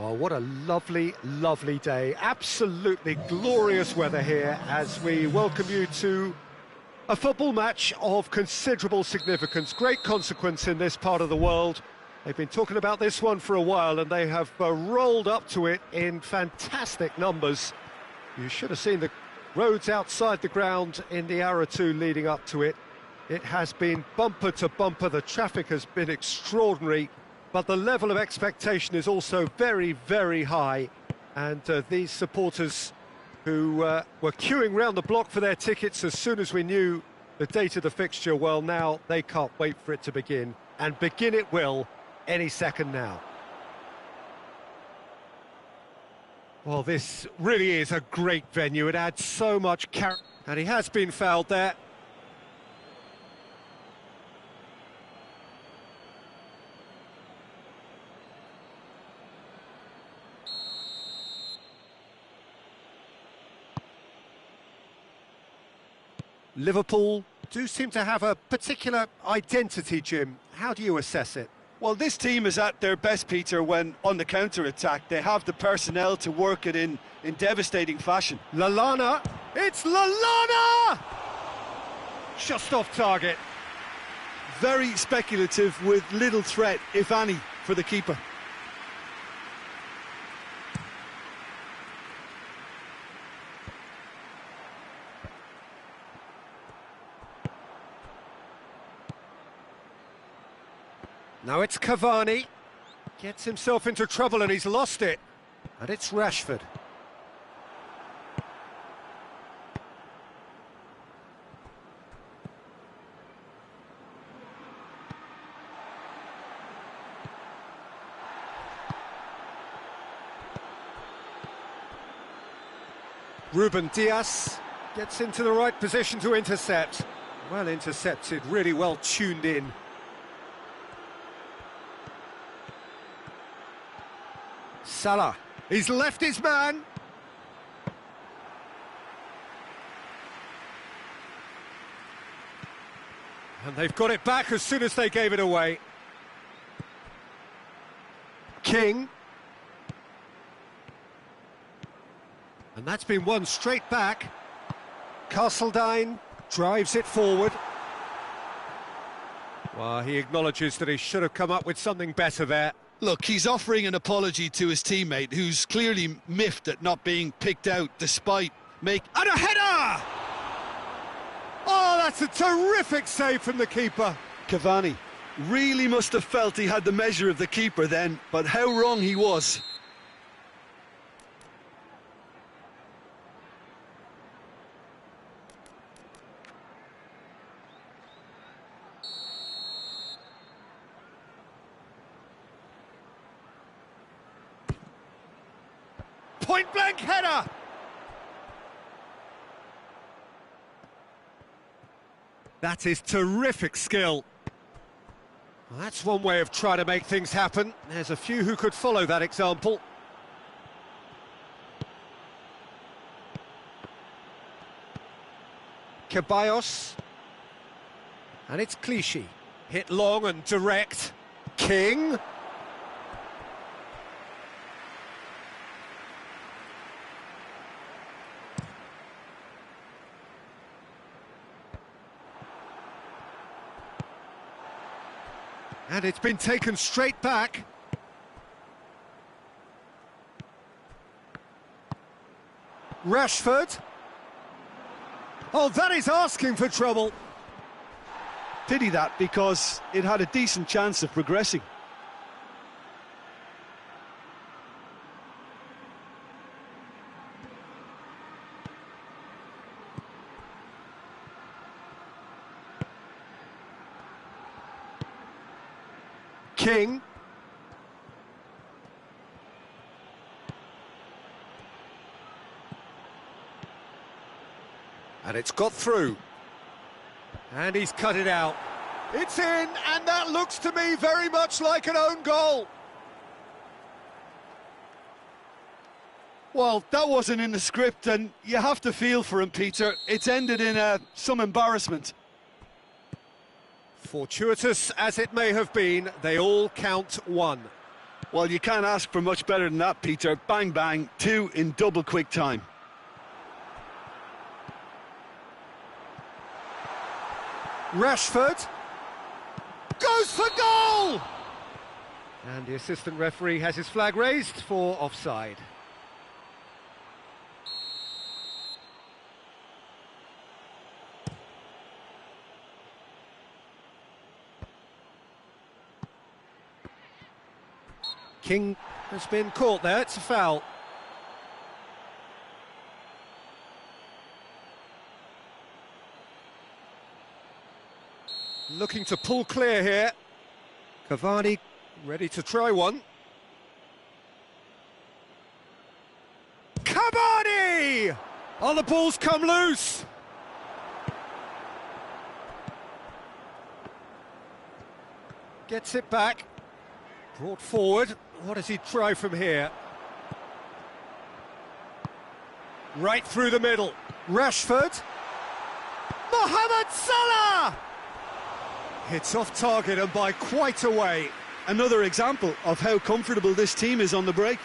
Oh, what a lovely, lovely day. Absolutely glorious weather here as we welcome you to a football match of considerable significance, great consequence in this part of the world. They've been talking about this one for a while and they have rolled up to it in fantastic numbers. You should have seen the roads outside the ground in the hour or two leading up to it. It has been bumper to bumper, the traffic has been extraordinary, but the level of expectation is also very, very high. And these supporters who were queuing round the block for their tickets as soon as we knew the date of the fixture, well, now they can't wait for it to begin. And begin it will any second now. Well, this really is a great venue. It adds so much character. And he has been fouled there. Liverpool do seem to have a particular identity, Jim. How do you assess it? Well, this team is at their best, Peter, when on the counter-attack. They have the personnel to work it in devastating fashion. Lallana! It's Lallana! Just off target. Very speculative with little threat, if any, for the keeper. Now it's Cavani, gets himself into trouble and he's lost it. And it's Rashford. Ruben Dias gets into the right position to intercept. Well intercepted, really well tuned in. Salah, he's left his man. And they've got it back as soon as they gave it away. King. And that's been won straight back. Castledine drives it forward. Well, he acknowledges that he should have come up with something better there. Look, he's offering an apology to his teammate, who's clearly miffed at not being picked out despite And a header! Oh, that's a terrific save from the keeper. Cavani really must have felt he had the measure of the keeper then, but how wrong he was. Point-blank header! That is terrific skill. Well, that's one way of trying to make things happen. There's a few who could follow that example. Ceballos. And it's Clichy. Hit long and direct. King. And it's been taken straight back. Rashford. Oh, that is asking for trouble. Pity that, because it had a decent chance of progressing. King. And it's got through. And he's cut it out. It's in, and that looks to me very much like an own goal. Well, that wasn't in the script, and you have to feel for him, Peter. It's ended in some embarrassment. Fortuitous as it may have been, they all count one. Well, you can't ask for much better than that, Peter. Bang, bang, two in double quick time. Rashford goes for goal! And the assistant referee has his flag raised for offside. King has been caught there, it's a foul. Looking to pull clear here. Cavani ready to try one. Cavani! Oh, the ball's come loose. Gets it back. Brought forward. What does he try from here? Right through the middle. Rashford. Mohamed Salah! Hits off target and by quite a way. Another example of how comfortable this team is on the break.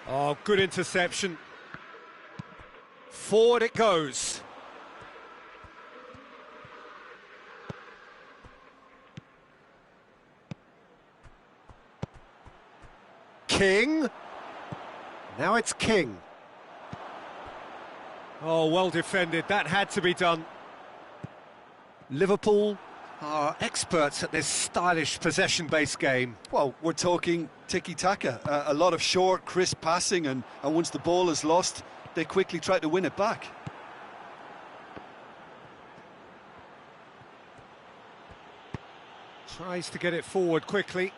Oh, good interception. Forward it goes. King. Now it's King. Oh, well defended. That had to be done. Liverpool are experts at this stylish possession-based game. Well, we're talking tiki-taka. A lot of short, crisp passing, and once the ball is lost, they quickly try to win it back. Tries to get it forward quickly.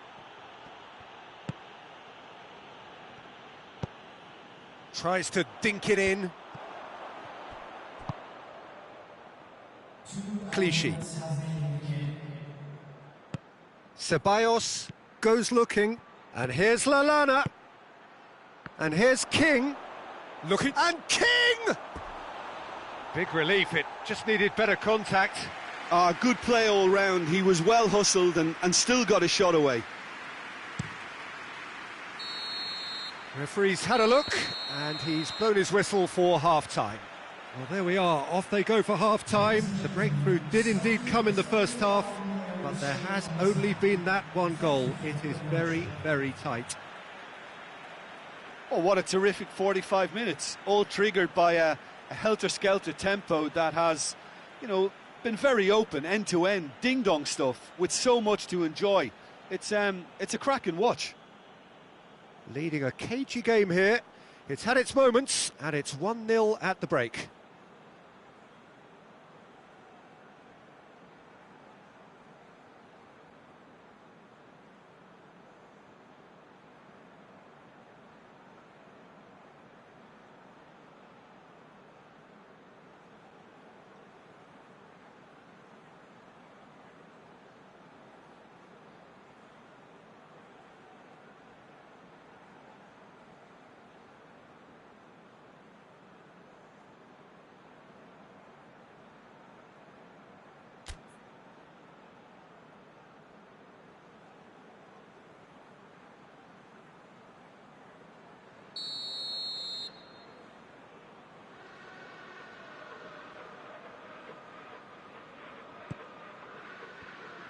Tries to dink it in. Clichy. Ceballos goes looking, and here's Lallana. And here's King. Looking, and King! Big relief, it just needed better contact. Good play all round. He was well hustled and still got a shot away. Referee's had a look, and he's blown his whistle for half-time. Well, there we are, off they go for half-time. The breakthrough did indeed come in the first half, but there has only been that one goal. It is very, very tight. Oh, what a terrific 45 minutes, all triggered by a helter-skelter tempo that has, you know, been very open, end-to-end, ding-dong stuff, with so much to enjoy. It's a cracking watch. Leading a cagey game here. It's had its moments, and it's 1-0 at the break.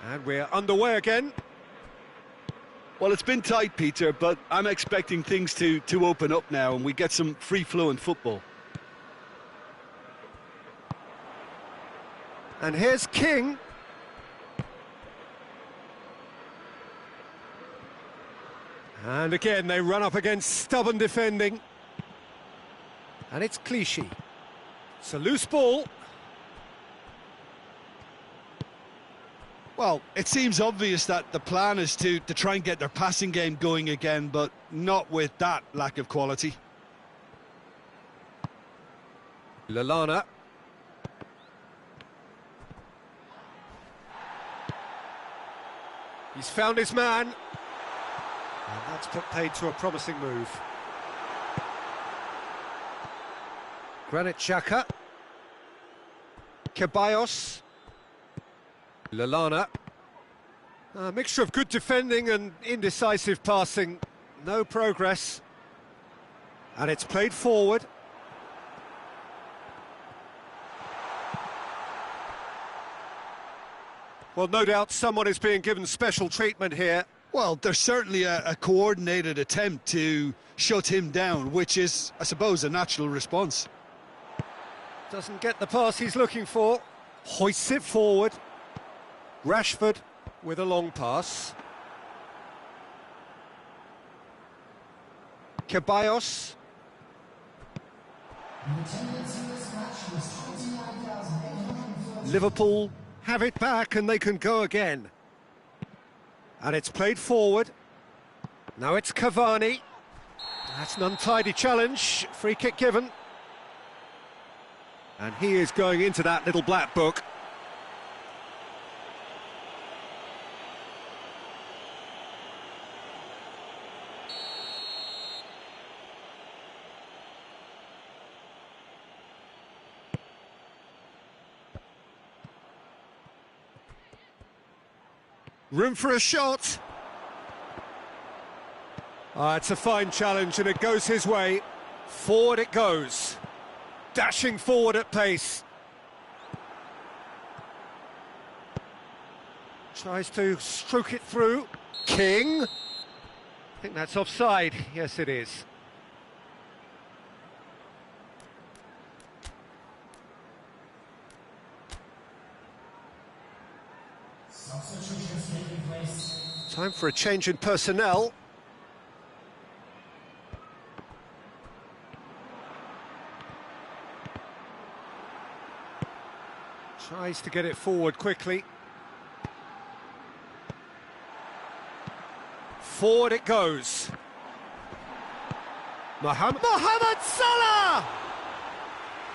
And we're underway again. Well, it's been tight, Peter, but I'm expecting things to open up now and we get some free-flowing football. And here's King. And again, they run up against stubborn defending. And it's Clichy. It's a loose ball. Well, it seems obvious that the plan is to try and get their passing game going again, but not with that lack of quality. Lallana. He's found his man. And that's put paid to a promising move. Granit Xhaka. Ceballos. Lallana. A mixture of good defending and indecisive passing. No progress. And it's played forward. Well, no doubt someone is being given special treatment here. Well, there's certainly a coordinated attempt to shut him down, which is, I suppose, a natural response. Doesn't get the pass he's looking for. Hoists it forward. Rashford with a long pass. Ceballos. Liverpool have it back and they can go again. And it's played forward. Now it's Cavani. That's an untidy challenge. Free kick given. And he is going into that little black book. Room for a shot. It's a fine challenge and it goes his way. Forward it goes. Dashing forward at pace. Tries to stroke it through. King. I think that's offside. Yes, it is. Time for a change in personnel. Tries to get it forward quickly. Forward it goes. Mohamed Salah!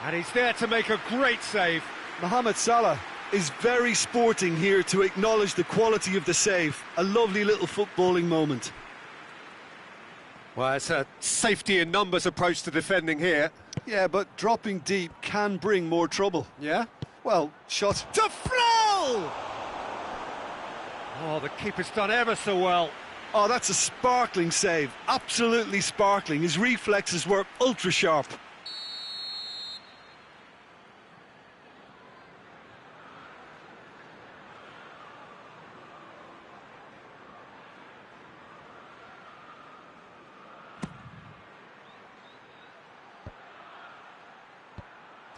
And he's there to make a great save. Mohamed Salah is very sporting here to acknowledge the quality of the save. A lovely little footballing moment. Well, it's a safety in numbers approach to defending here. Yeah, but dropping deep can bring more trouble. Yeah? Well, shot. To Flo! Oh, the keeper's done ever so well. Oh, that's a sparkling save. Absolutely sparkling. His reflexes were ultra sharp.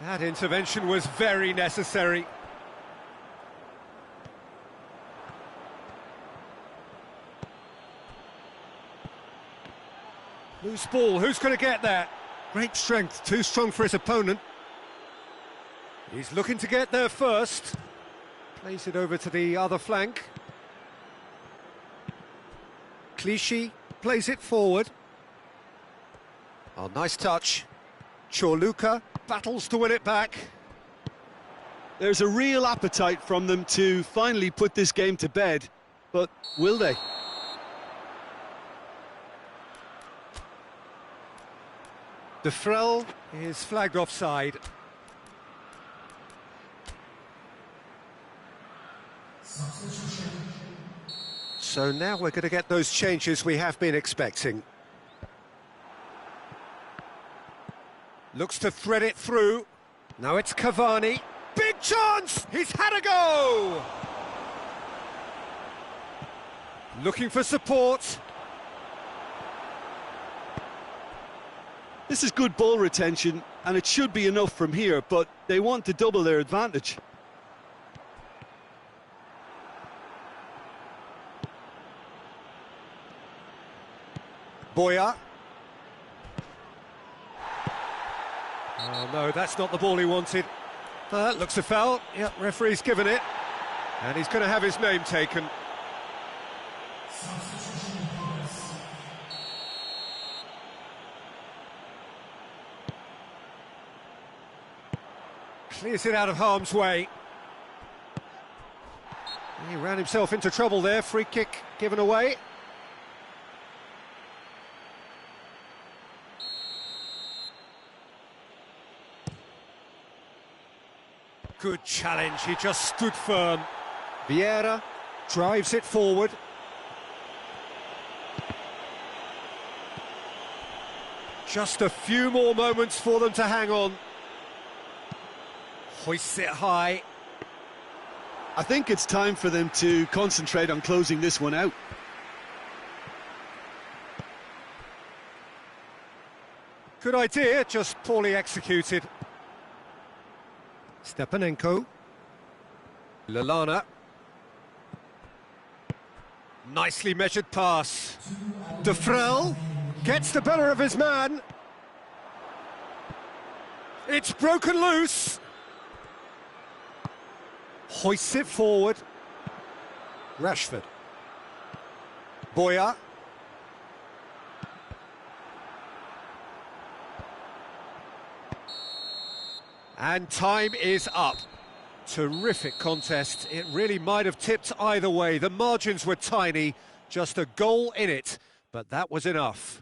That intervention was very necessary. Loose ball, who's going to get that? Great strength, too strong for his opponent. He's looking to get there first. Plays it over to the other flank. Clichy plays it forward. Oh, nice touch. Chorluka battles to win it back. There's a real appetite from them to finally put this game to bed, but will they? De Frel is flagged offside. So now we're going to get those changes we have been expecting. Looks to thread it through. Now it's Cavani. Big chance! He's had a go! Looking for support. This is good ball retention, and it should be enough from here, but they want to double their advantage. Boya. Oh no, that's not the ball he wanted. That looks a foul. Yep, referee's given it. And he's going to have his name taken. Clears it out of harm's way. He ran himself into trouble there. Free kick given away. Good challenge, he just stood firm. Vieira drives it forward. Just a few more moments for them to hang on. Hoists it high. I think it's time for them to concentrate on closing this one out. Good idea, just poorly executed. Stepanenko. Lallana. Nicely measured pass. De Vrel gets the better of his man. It's broken loose. Hoists it forward. Rashford. Boya. And time is up. Terrific contest. It really might have tipped either way. The margins were tiny, just a goal in it, but that was enough.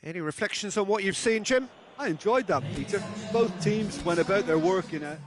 Any reflections on what you've seen, Jim? I enjoyed that, Peter. Both teams went about their work in a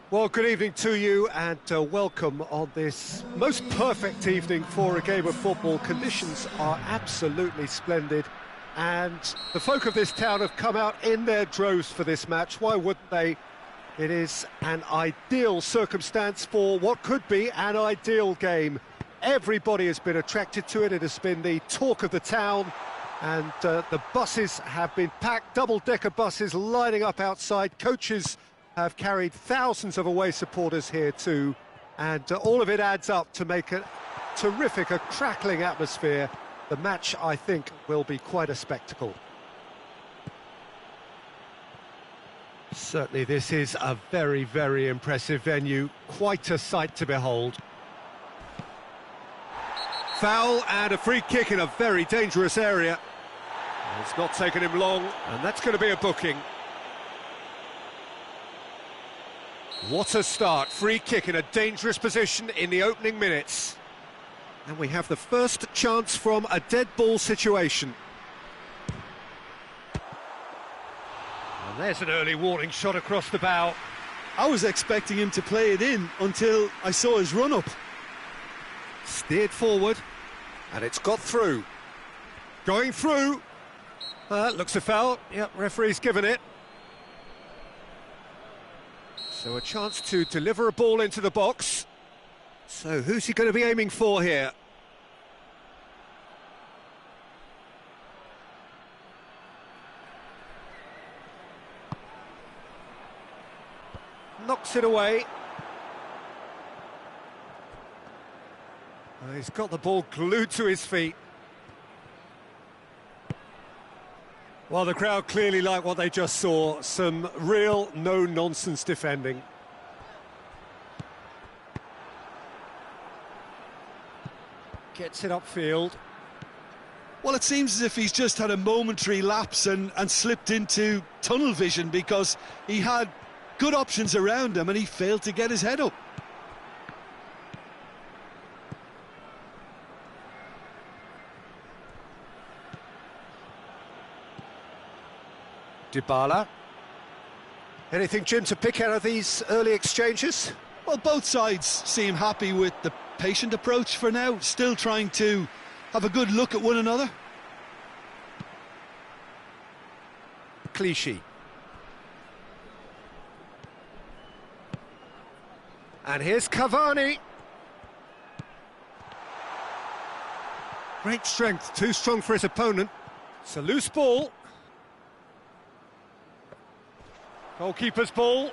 Well, good evening to you and welcome on this most perfect evening for a game of football. Conditions are absolutely splendid and the folk of this town have come out in their droves for this match. Why wouldn't they? It is an ideal circumstance for what could be an ideal game. Everybody has been attracted to it. It has been the talk of the town and the buses have been packed, double-decker buses lining up outside. Coaches have carried thousands of away supporters here too, and all of it adds up to make a terrific, a crackling atmosphere. The match, I think, will be quite a spectacle. Certainly this is a very, very impressive venue, quite a sight to behold. Foul and a free kick in a very dangerous area. It's not taken him long, and that's going to be a booking. What a start, free kick in a dangerous position in the opening minutes. And we have the first chance from a dead ball situation. And there's an early warning shot across the bow. I was expecting him to play it in until I saw his run-up. Steered forward, and it's got through. Going through. Looks a foul. Yep, referee's given it. So a chance to deliver a ball into the box. So who's he going to be aiming for here? Knocks it away. He's got the ball glued to his feet. Well, the crowd clearly like what they just saw. Some real no-nonsense defending. Gets it upfield. Well, it seems as if he's just had a momentary lapse and slipped into tunnel vision, because he had good options around him and he failed to get his head up. Dybala. Anything, Jim, to pick out of these early exchanges? Well, both sides seem happy with the patient approach for now, still trying to have a good look at one another. Clichy. And here's Cavani. Great strength, too strong for his opponent. It's a loose ball. Goalkeeper's ball.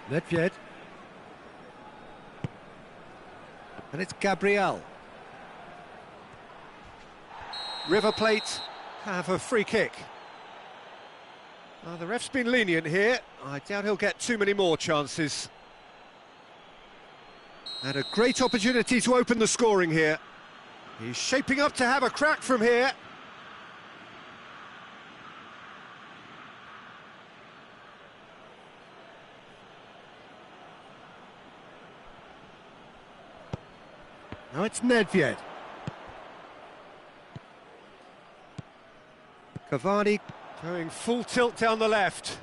Nedved. And it's Gabriel. River Plate have a free kick. The ref's been lenient here. I doubt he'll get too many more chances. And a great opportunity to open the scoring here. He's shaping up to have a crack from here. Now it's Nedved. Cavani going full tilt down the left.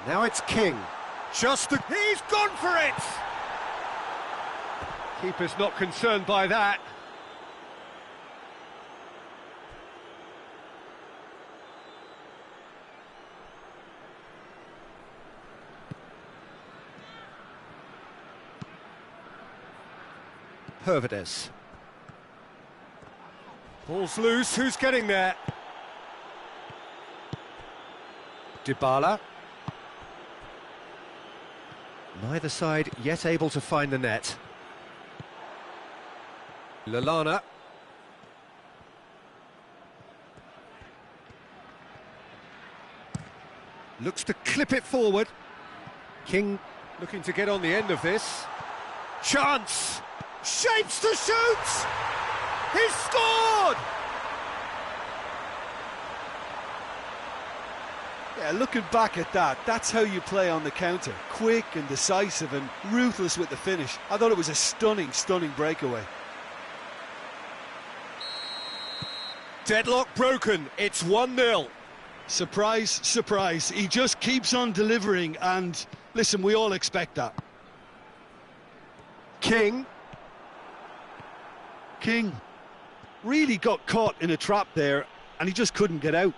Now it's King. He's gone for it! Keeper's not concerned by that. Hervedes. Ball's loose, who's getting there? Dybala. Neither side yet able to find the net. Lallana. Looks to clip it forward. King looking to get on the end of this. Chance! Shapes to shoot! He's scored! Yeah, looking back at that, that's how you play on the counter. Quick and decisive and ruthless with the finish. I thought it was a stunning, stunning breakaway. Deadlock broken, it's 1-0. Surprise, surprise. He just keeps on delivering, and listen, we all expect that. King really got caught in a trap there, and he just couldn't get out.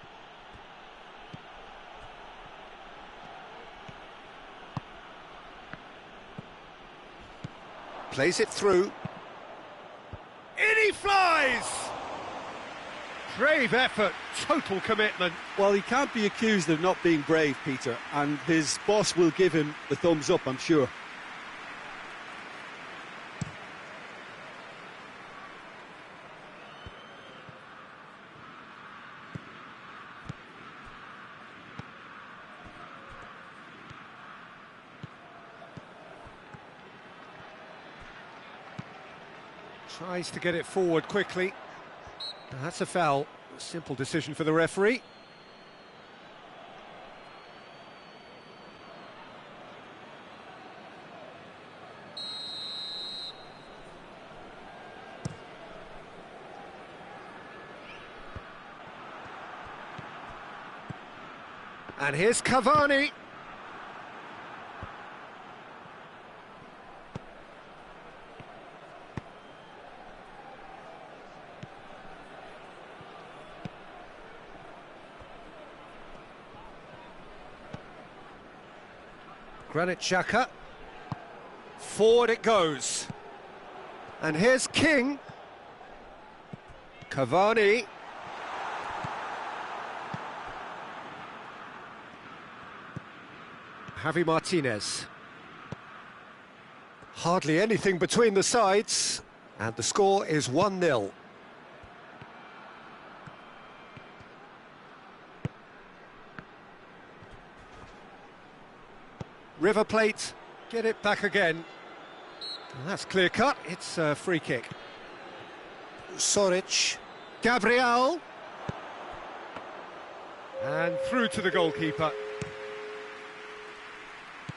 plays it through. In he flies! Brave effort, total commitment. Well, he can't be accused of not being brave, Peter, and his boss will give him the thumbs up, I'm sure. Tries to get it forward quickly. That's a foul. Simple decision for the referee. And here's Cavani. Granit Xhaka. Forward it goes. And here's King. Cavani. Javi Martinez. Hardly anything between the sides. And the score is 1-0. River Plate, get it back again. And that's clear cut, it's a free kick. Soric, Gabriel. And through to the goalkeeper.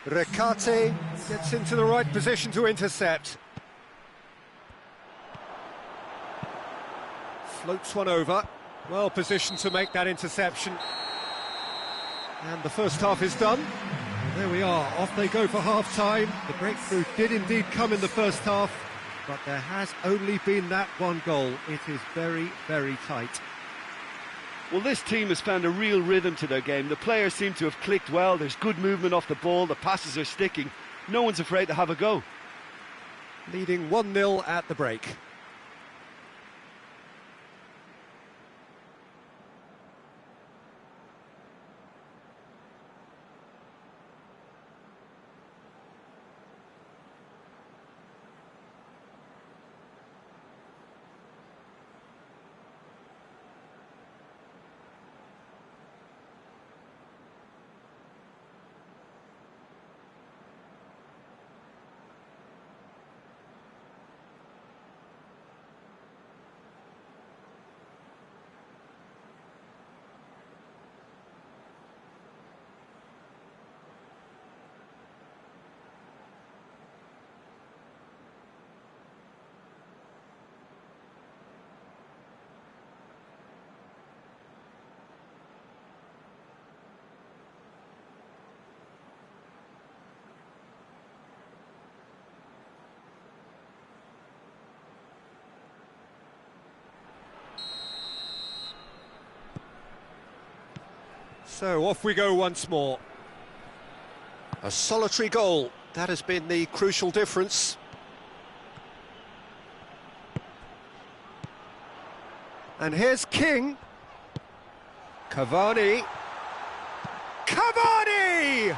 Recate gets into the right position to intercept. Floats one over, well positioned to make that interception. And the first half is done. There we are, off they go for half-time. The breakthrough did indeed come in the first half, but there has only been that one goal. It is very, very tight. Well, this team has found a real rhythm to their game. The players seem to have clicked well. There's good movement off the ball. The passes are sticking. No one's afraid to have a go. Leading 1-0 at the break. So off we go once more. A solitary goal, that has been the crucial difference. And here's King. Cavani. Cavani!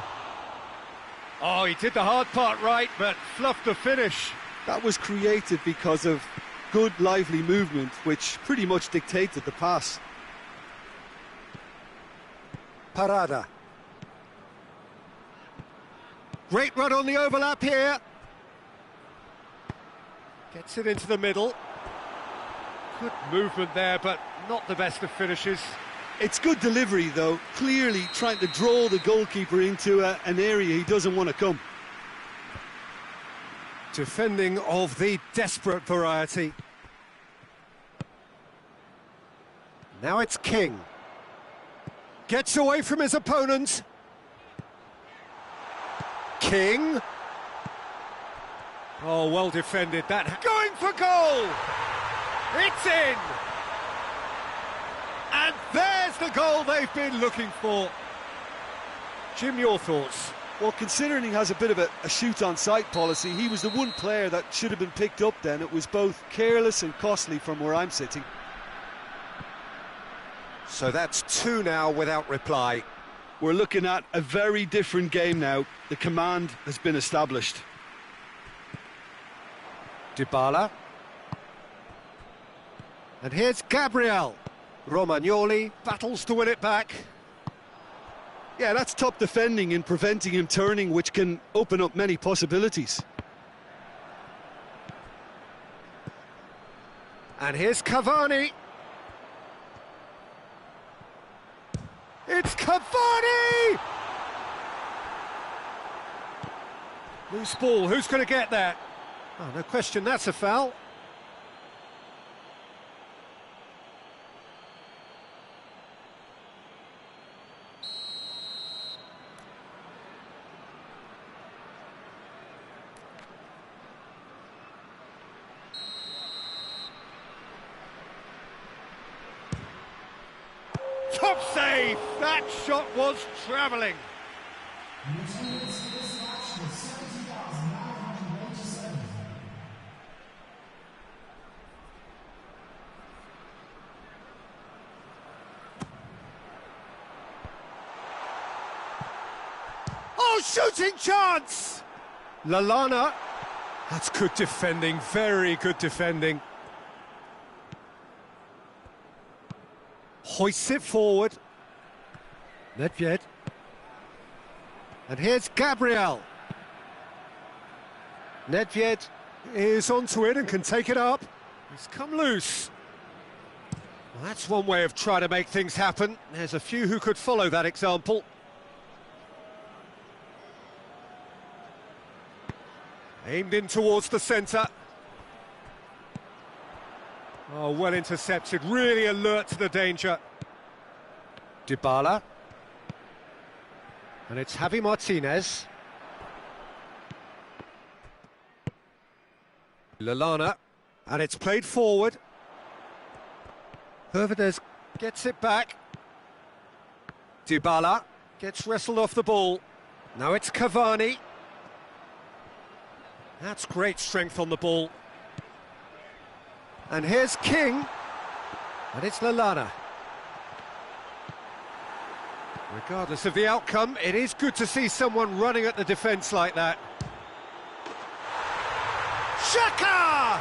Oh, he did the hard part right, but fluffed the finish. That was created because of good, lively movement, which pretty much dictated the pass. Parada. Great run on the overlap here. Gets it into the middle. Good movement there, but not the best of finishes. It's good delivery, though. Clearly trying to draw the goalkeeper into an area he doesn't want to come. Defending of the desperate variety. Now it's King. Gets away from his opponent. King. Oh, well defended. That going for goal. It's in. And there's the goal they've been looking for. Jim, your thoughts? Well, considering he has a bit of a shoot-on-sight policy, he was the one player that should have been picked up then. It was both careless and costly from where I'm sitting. So that's 2 now without reply. We're looking at a very different game now. The command has been established. Dybala. And here's Gabriel. Romagnoli battles to win it back. Yeah, that's top defending and preventing him turning, which can open up many possibilities. And here's Cavani. It's Cavani! Loose ball, who's going to get that? Oh, no question, that's a foul. Top save! That shot was travelling. Oh, shooting chance! Lallana. That's good defending, very good defending. Hoists it forward. Nedved. And here's Gabriel. Nedved is onto it and can take it up. He's come loose. Well, that's one way of trying to make things happen. There's a few who could follow that example. Aimed in towards the centre. Oh, well intercepted, really alert to the danger. Dybala. And it's Javi Martinez. Lallana. And it's played forward. Hervedez gets it back. Dybala gets wrestled off the ball. Now it's Cavani. That's great strength on the ball. And here's King. And it's Lallana. Regardless of the outcome, it is good to see someone running at the defence like that. Xhaka!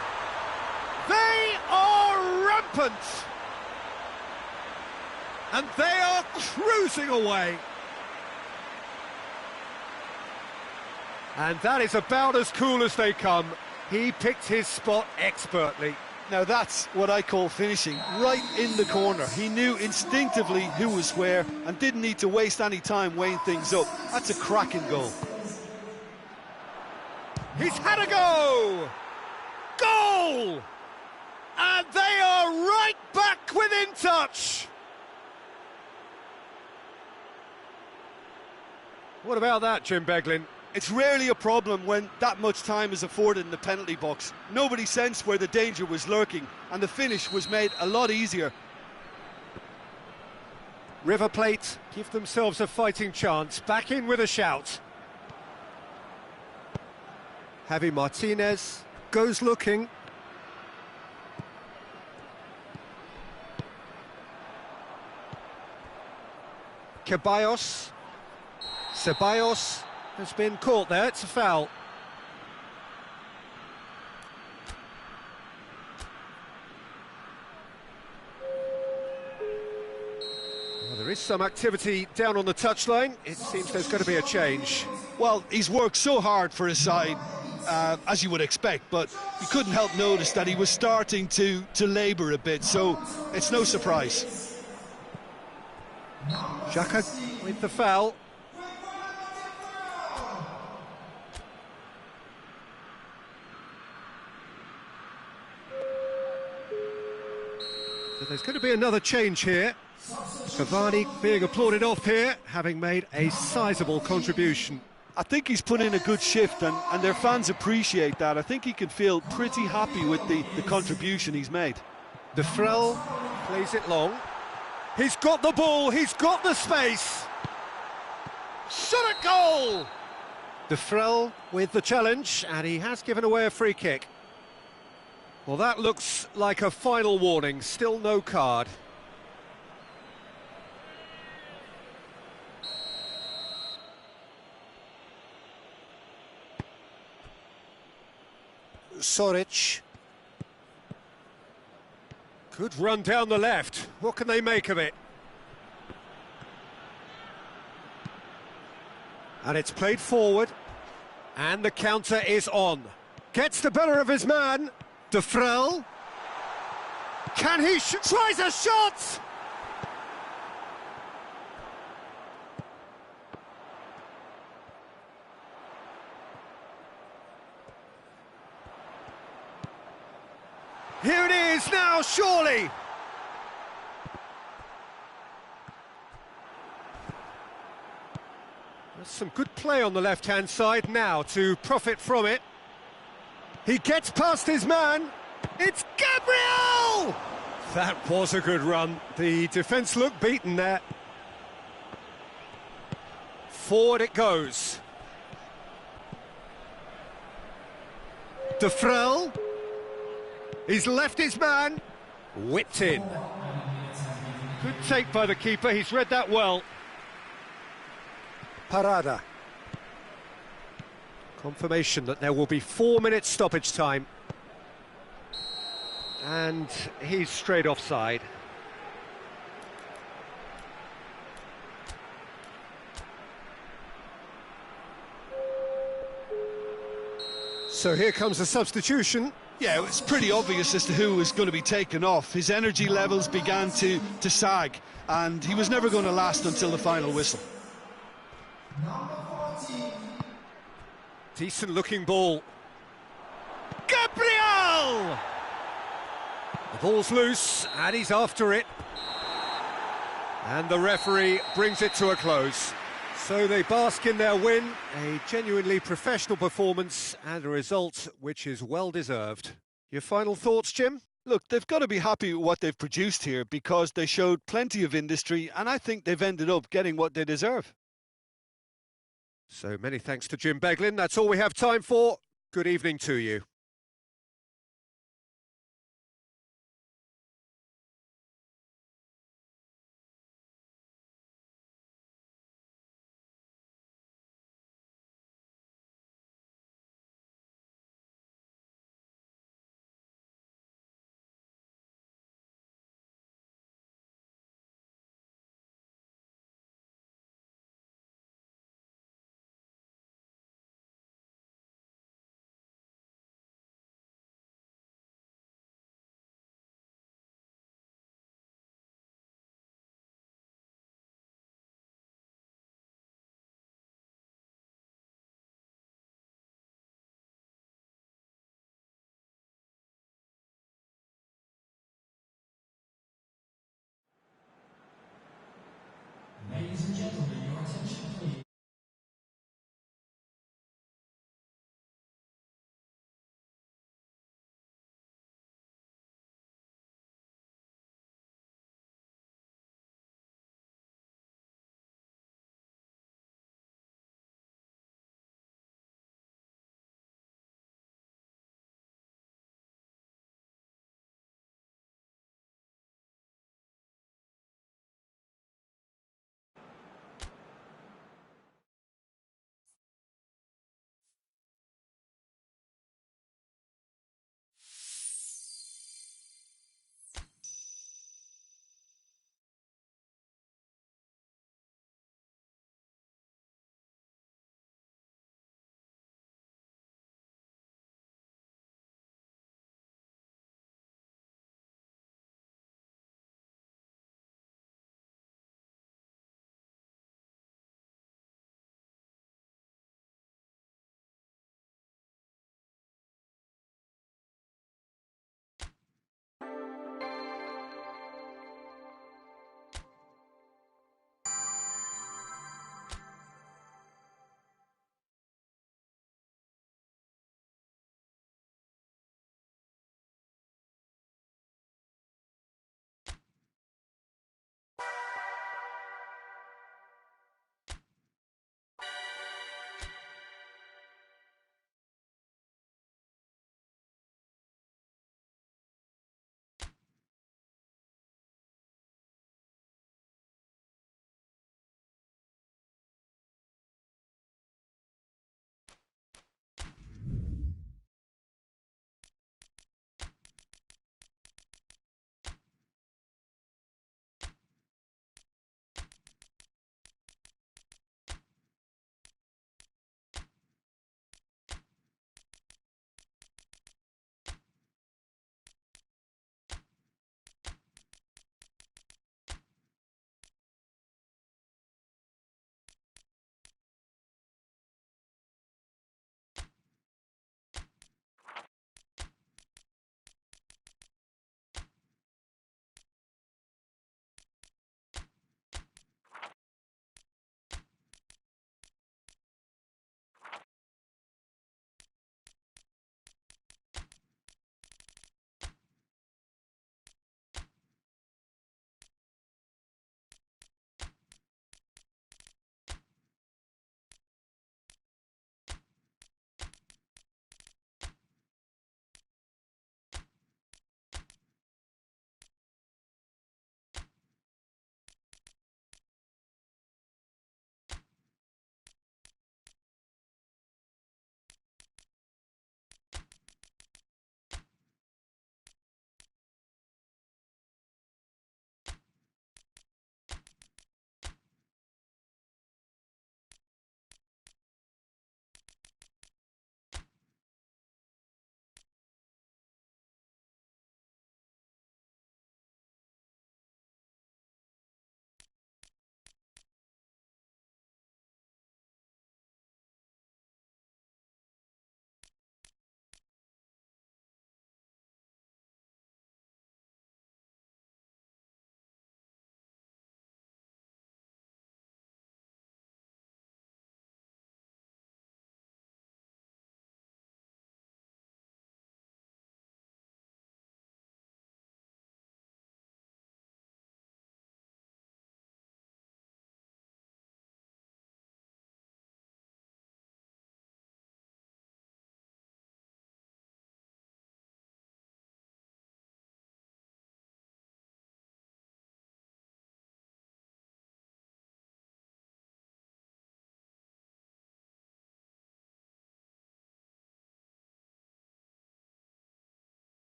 They are rampant! And they are cruising away. And that is about as cool as they come. He picked his spot expertly. Now that's what I call finishing, right in the corner. He knew instinctively who was where and didn't need to waste any time weighing things up. That's a cracking goal. He's had a go! Goal! And they are right back within touch! What about that, Jim Beglin? It's rarely a problem when that much time is afforded in the penalty box. Nobody sensed where the danger was lurking, and the finish was made a lot easier. River Plate give themselves a fighting chance, back in with a shout. Javi Martinez goes looking. Ceballos. Ceballos has been caught there, it's a foul. Well, there is some activity down on the touchline. It seems there's going to be a change. Well, he's worked so hard for his side, as you would expect, but you couldn't help notice that he was starting to labour a bit, so it's no surprise. Xhaka with the foul. So there's going to be another change here. Cavani being applauded off here, having made a sizable contribution. I think he's put in a good shift, and their fans appreciate that. I think he can feel pretty happy with the contribution he's made. De Frel plays it long. He's got the ball, he's got the space. Shot at goal! De Frel with the challenge, and he has given away a free kick. Well, that looks like a final warning, still no card. Soric. Good run down the left. What can they make of it? And it's played forward. And the counter is on. Gets the better of his man. De Frel. Can he tries a shot! Here it is now, surely! There's some good play on the left-hand side now to profit from it. He gets past his man. It's Gabriel! That was a good run. The defence looked beaten there. Forward it goes. De Frel. He's left his man. Whipped in. Good take by the keeper, he's read that well. Parada. Confirmation that there will be 4 minutes stoppage time. And he's straight offside. So here comes the substitution. Yeah, it's pretty obvious as to who was going to be taken off. His energy levels began to sag, and he was never going to last until the final whistle. Decent looking ball. Gabriel! The ball's loose, and he's after it. And the referee brings it to a close. So they bask in their win, a genuinely professional performance and a result which is well deserved. Your final thoughts, Jim? Look, they've got to be happy with what they've produced here because they showed plenty of industry, and I think they've ended up getting what they deserve. So many thanks to Jim Beglin. That's all we have time for. Good evening to you.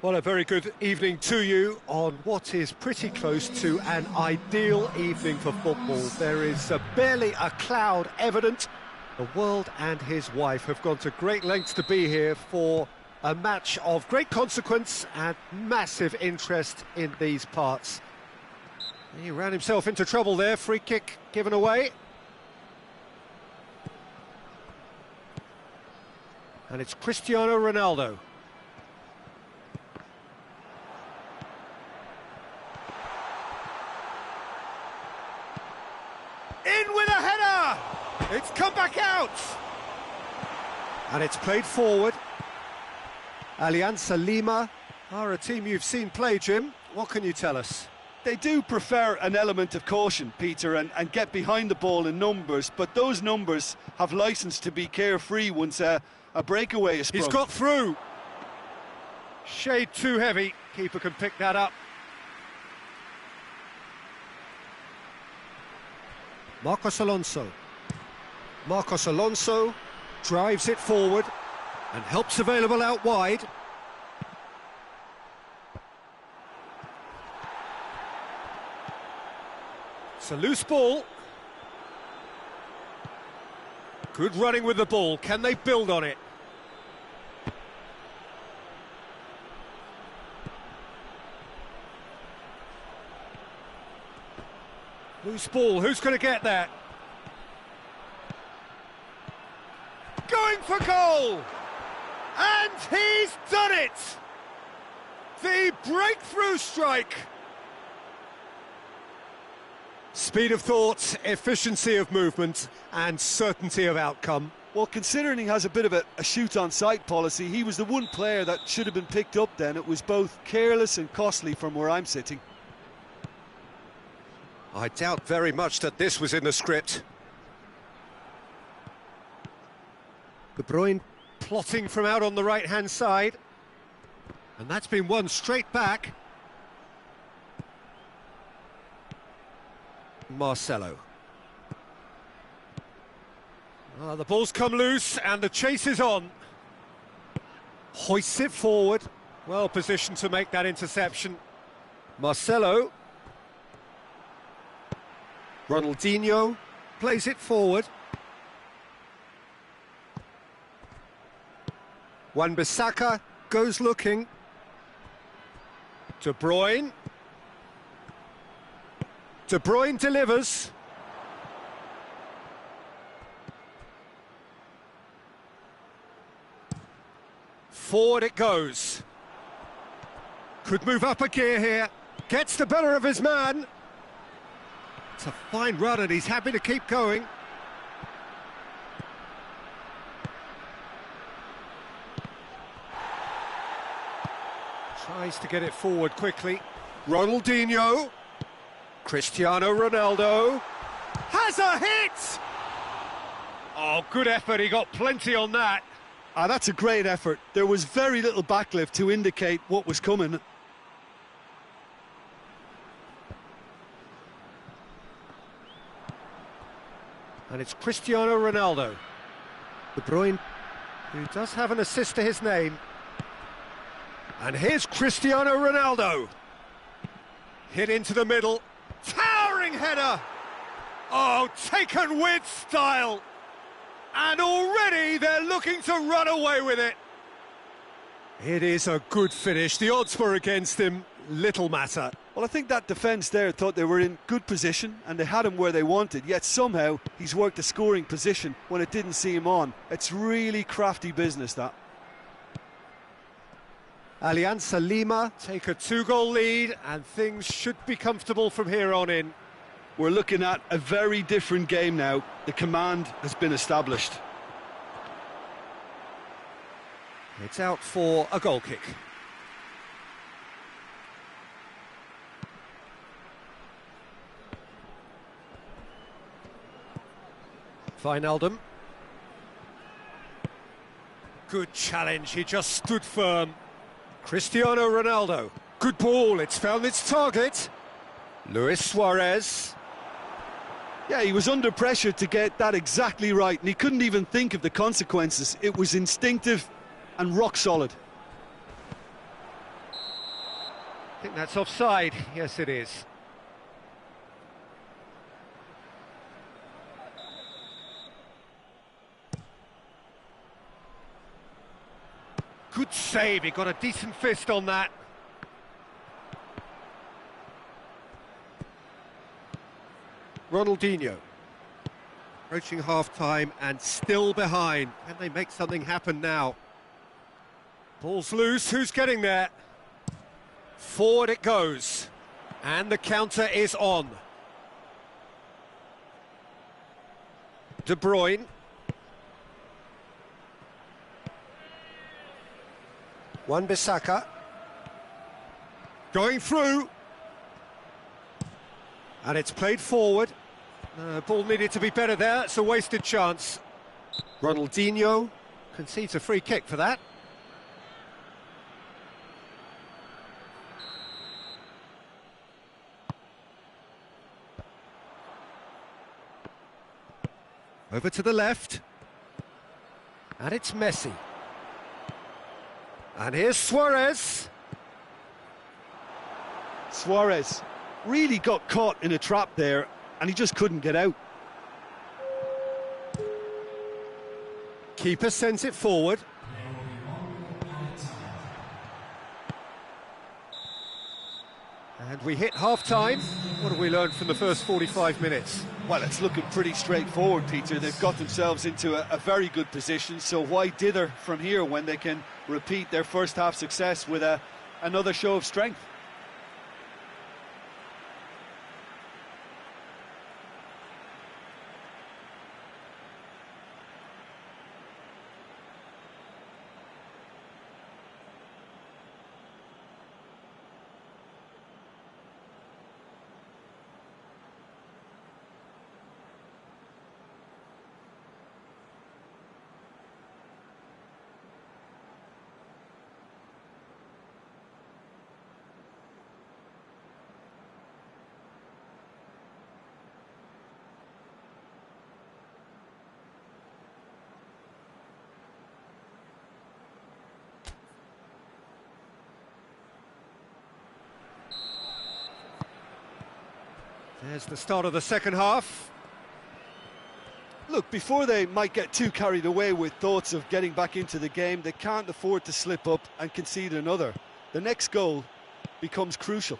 Well, a very good evening to you on what is pretty close to an ideal evening for football. There is barely a cloud evident. The world and his wife have gone to great lengths to be here for a match of great consequence and massive interest in these parts. He ran himself into trouble there, free kick given away. And it's Cristiano Ronaldo. In with a header! It's come back out! And it's played forward. Alianza Lima are a team you've seen play, Jim. What can you tell us? They do prefer an element of caution, Peter, and get behind the ball in numbers, but those numbers have licence to be carefree once a breakaway is sprung. He's got through. Shade too heavy. Keeper can pick that up. Marcos Alonso. Marcos Alonso drives it forward and helps available out wide. It's a loose ball. Good running with the ball. Can they build on it? Loose ball, who's going to get that? Going for goal! And he's done it! The breakthrough strike! Speed of thought, efficiency of movement, and certainty of outcome. Well, considering he has a bit of a shoot-on-sight policy, he was the one player that should have been picked up then. It was both careless and costly from where I'm sitting. I doubt very much that this was in the script. De Bruyne plotting from out on the right-hand side. And that's been won straight back. Marcelo. The ball's come loose and the chase is on. Hoists it forward. Well positioned to make that interception. Marcelo. Ronaldinho plays it forward. Wan-Bissaka goes looking. De Bruyne. De Bruyne delivers. Forward it goes. Could move up a gear here. Gets the better of his man. It's a fine run and he's happy to keep going. Tries to get it forward quickly. Ronaldinho. Cristiano Ronaldo. Has a hit! Oh, good effort. He got plenty on that. That's a great effort. There was very little backlift to indicate what was coming. And it's Cristiano Ronaldo. De Bruyne, who does have an assist to his name. And here's Cristiano Ronaldo. Hit into the middle. Towering header! Oh, taken with style. And already they're looking to run away with it. It is a good finish. The odds were against him. Little matter. Well, I think that defence there thought they were in good position and they had him where they wanted, yet somehow he's worked a scoring position when it didn't see him on. It's really crafty business, that. Alianza Lima take a 2-goal lead and things should be comfortable from here on in. We're looking at a very different game now. The command has been established. It's out for a goal kick. Wijnaldum. Good challenge, he just stood firm. Cristiano Ronaldo. Good ball, it's found its target. Luis Suarez. Yeah, he was under pressure to get that exactly right, and he couldn't even think of the consequences. It was instinctive and rock solid. think that's offside. Yes, it is. Good save, he got a decent fist on that. Ronaldinho. Approaching half-time and still behind. Can they make something happen now? Ball's loose, who's getting there? Forward it goes. And the counter is on. De Bruyne. Wan-Bissaka. Going through. And it's played forward. Ball needed to be better there, it's a wasted chance. Ronaldinho concedes a free kick for that. Over to the left. And it's Messi. And here's Suarez. Suarez really got caught in a trap there, and he just couldn't get out. Keeper sends it forward. And we hit half-time. What have we learned from the first 45 minutes? Well, it's looking pretty straightforward, Peter. They've got themselves into a very good position, so why dither from here when they can repeat their first half success with another show of strength? There's the start of the second half. Look, before they might get too carried away with thoughts of getting back into the game, they can't afford to slip up and concede another. The next goal becomes crucial.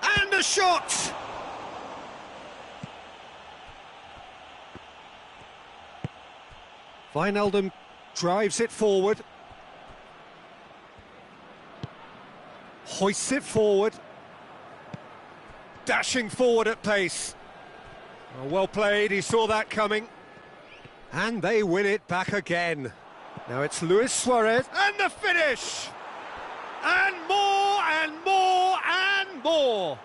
And a shot! Wijnaldum drives it forward. Hoists it forward. Dashing forward at pace. Well played, he saw that coming. And they win it back again. Now it's Luis Suarez, and the finish! And more, and more, and more!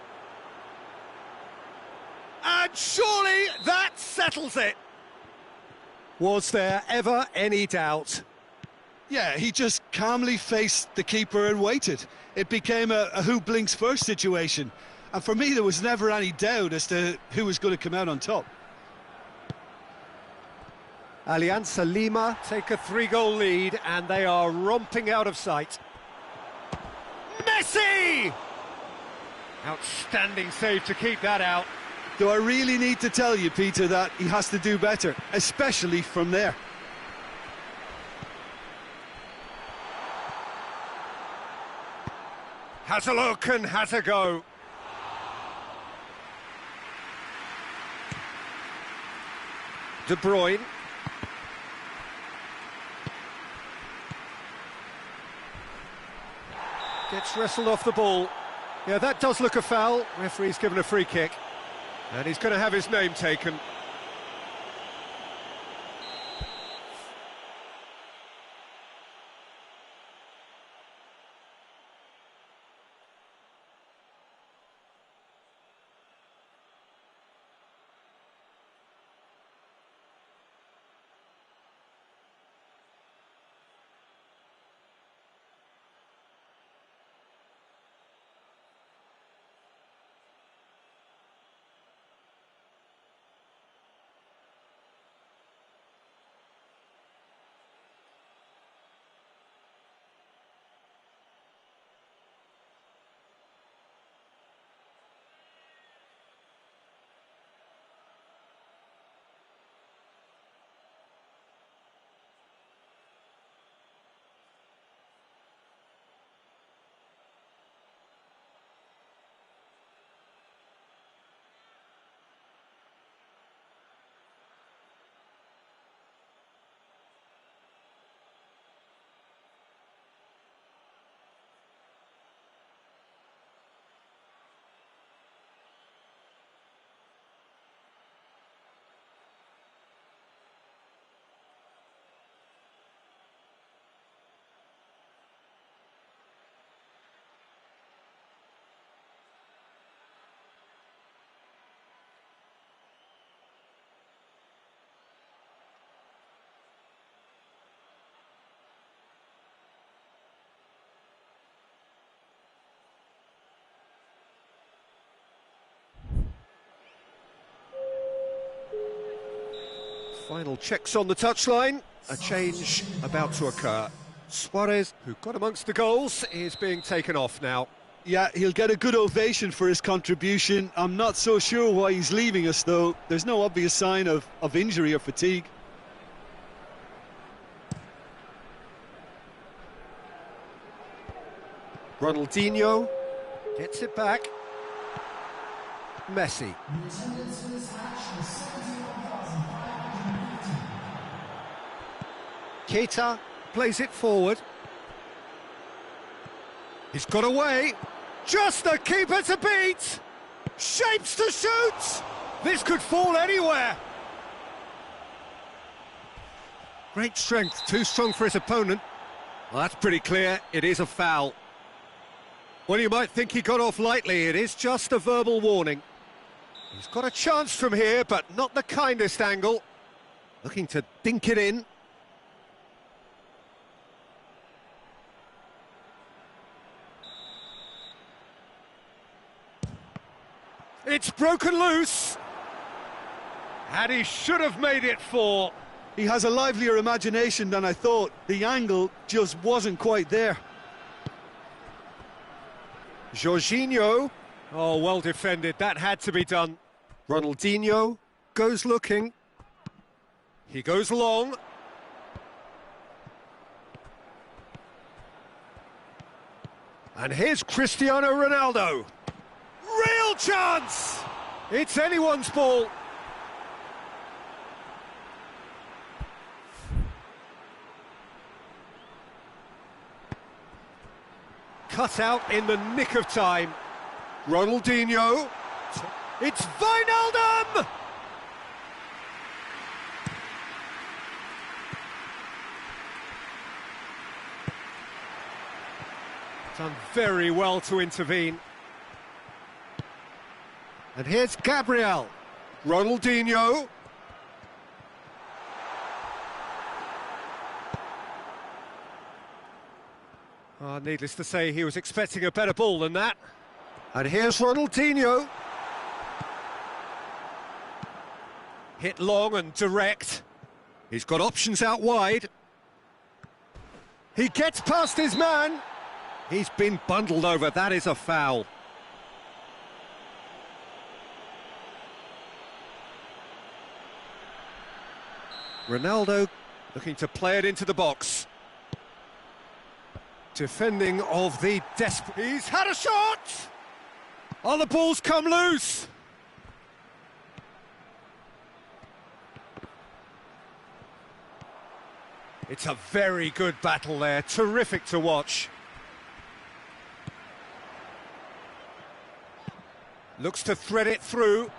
And surely that settles it! Was there ever any doubt? Yeah, he just calmly faced the keeper and waited. It became a who blinks first situation. And for me, there was never any doubt as to who was going to come out on top. Alianza Lima take a 3-goal lead, and they are romping out of sight. Messi! Outstanding save to keep that out. Do I really need to tell you, Peter, that he has to do better, especially from there? Has a look and has a go. De Bruyne. Gets wrestled off the ball. Yeah, that does look a foul. Referee's given a free kick. And he's going to have his name taken. Final checks on the touchline. A change about to occur. Suarez, who got amongst the goals, is being taken off now. Yeah, he'll get a good ovation for his contribution. I'm not so sure why he's leaving us, though. There's no obvious sign of injury or fatigue. Ronaldinho gets it back. Messi. Keita plays it forward. He's got away. Just the keeper to beat. Shapes to shoot. This could fall anywhere. Great strength, too strong for his opponent. Well, that's pretty clear. It is a foul. Well, you might think he got off lightly. It is just a verbal warning. He's got a chance from here, but not the kindest angle. Looking to dink it in. It's broken loose. And he should have made it 4. He has a livelier imagination than I thought. The angle just wasn't quite there. Jorginho. Oh, well defended. That had to be done. Ronaldinho goes looking. He goes long. And here's Cristiano Ronaldo. Real chance! It's anyone's ball. Cut out in the nick of time. Ronaldinho. It's Wijnaldum! Done very well to intervene. And here's Gabriel. Ronaldinho. Oh, needless to say, he was expecting a better ball than that. And here's Ronaldinho. Hit long and direct. He's got options out wide. He gets past his man. He's been bundled over. That is a foul. Ronaldo looking to play it into the box. Defending of the desperate... He's had a shot! Oh, the ball's come loose! It's a very good battle there, terrific to watch. Looks to thread it through.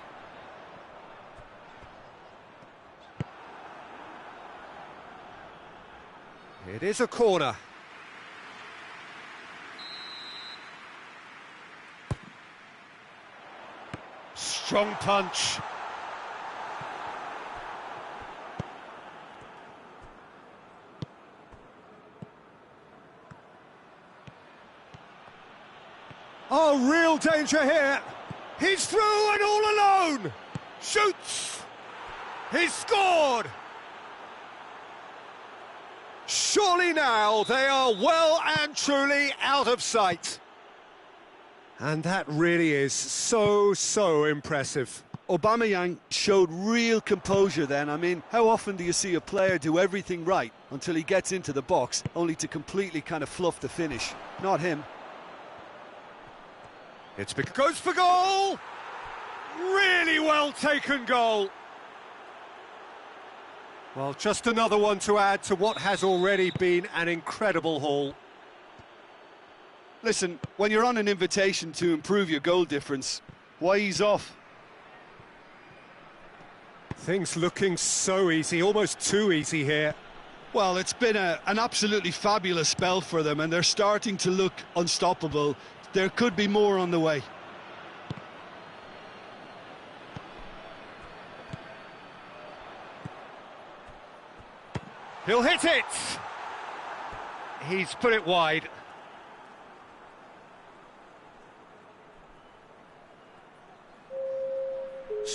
It is a corner. Strong punch. Oh, real danger here. He's through and all alone. Shoots. He's scored. Surely now they are well and truly out of sight. And that really is so impressive. Aubameyang showed real composure then. I mean, how often do you see a player do everything right until he gets into the box, only to completely kind of fluff the finish? Not him. Goes for goal! Really well taken goal. Well, just another one to add to what has already been an incredible haul. Listen, when you're on an invitation to improve your goal difference, why ease off? Things looking so easy, almost too easy here. Well, it's been an absolutely fabulous spell for them, and they're starting to look unstoppable. There could be more on the way. He'll hit it! He's put it wide.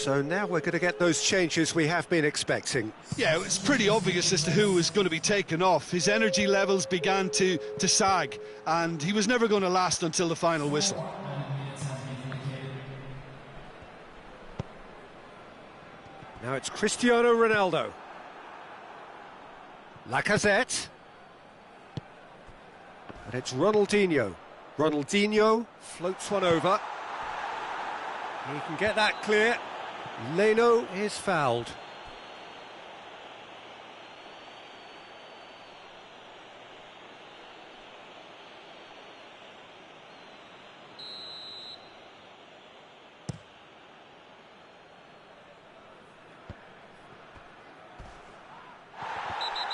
So now we're going to get those changes we have been expecting. Yeah, it was pretty obvious as to who was going to be taken off. His energy levels began to sag, and he was never going to last until the final whistle. Now it's Cristiano Ronaldo. Lacazette. And it's Ronaldinho. Ronaldinho floats one over. He can get that clear. Leno is fouled.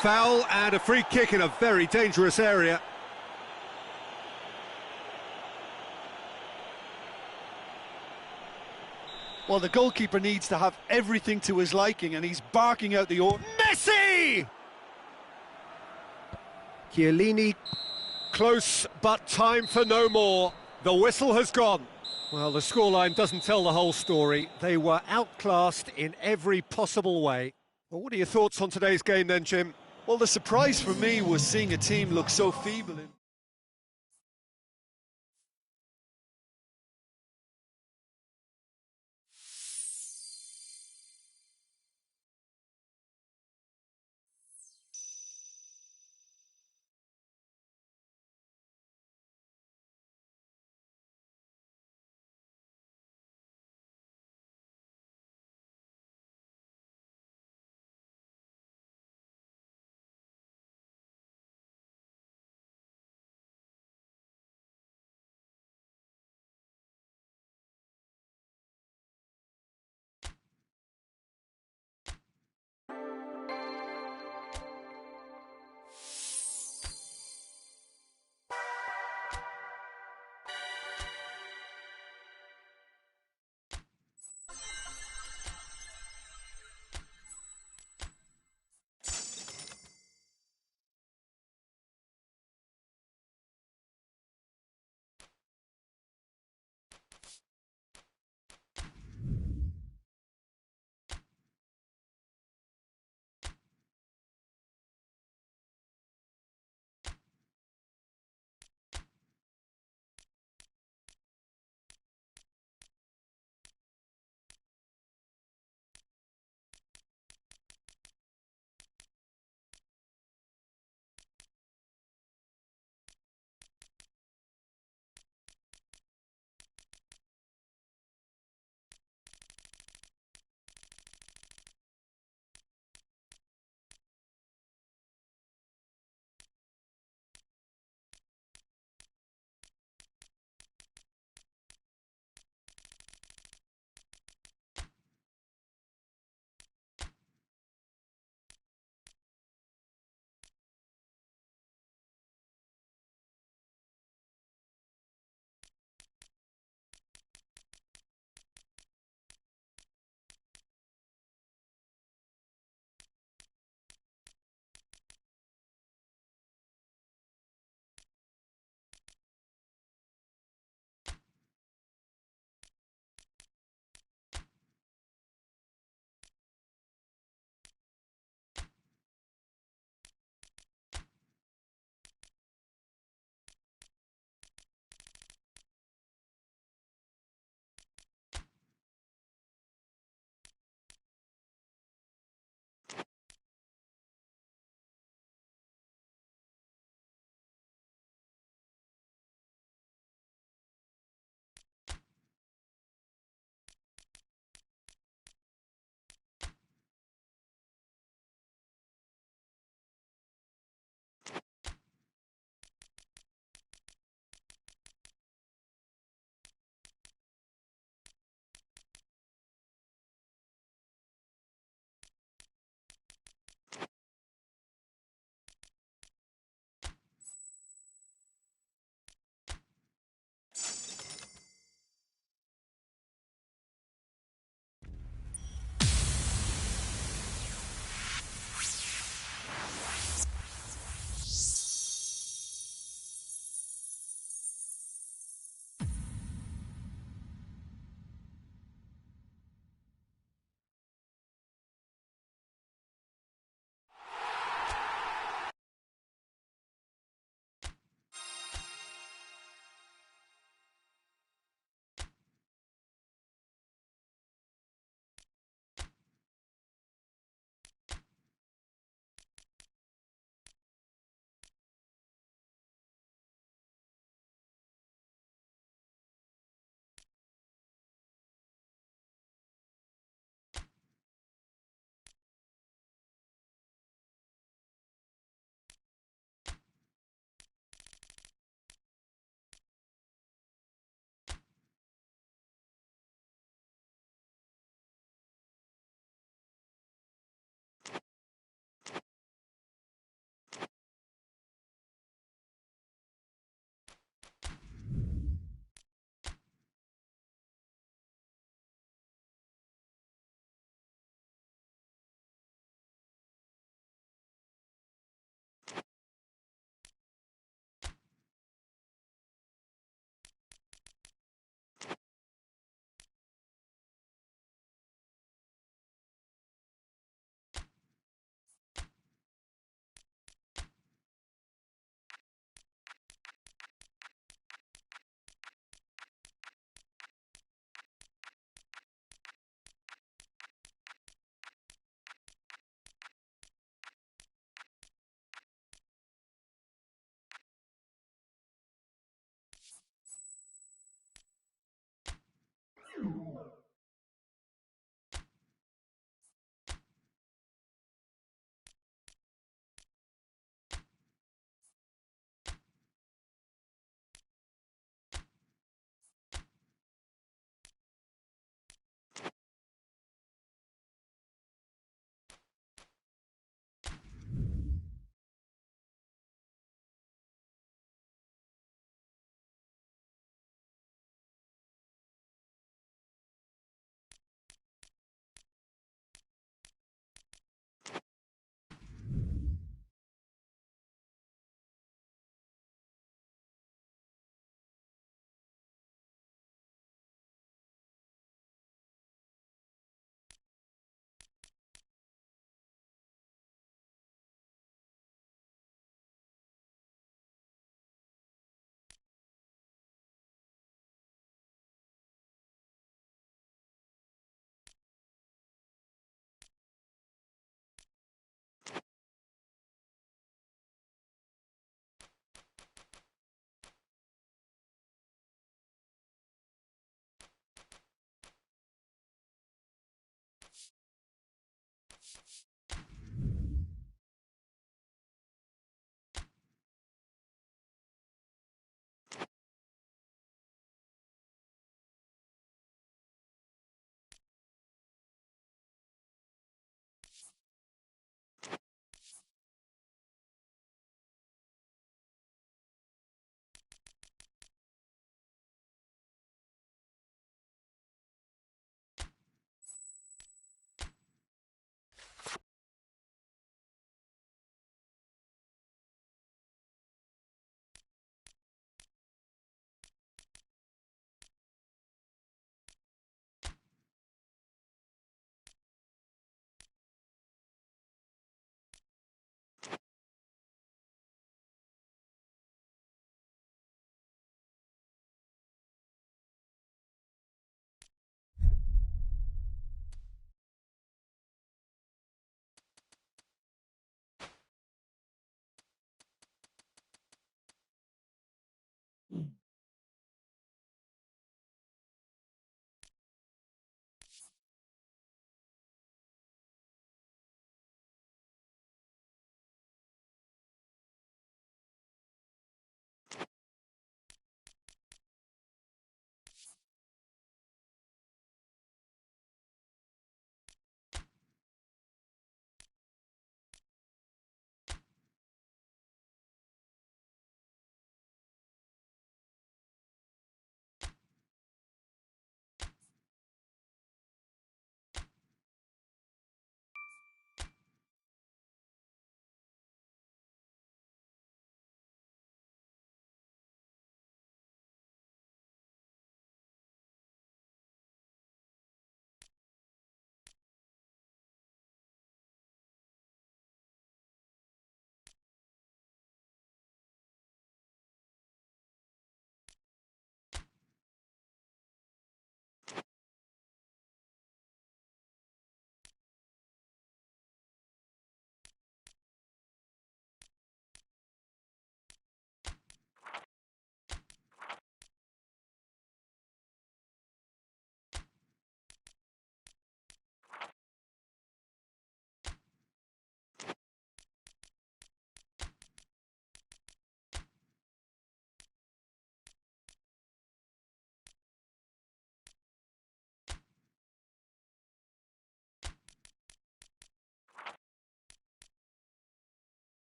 Foul and a free kick in a very dangerous area. Well, the goalkeeper needs to have everything to his liking, and he's barking out the order. Messi! Chiellini, close, but time for no more. The whistle has gone. Well, the scoreline doesn't tell the whole story. They were outclassed in every possible way. Well, what are your thoughts on today's game then, Jim? Well, the surprise for me was seeing a team look so feeble in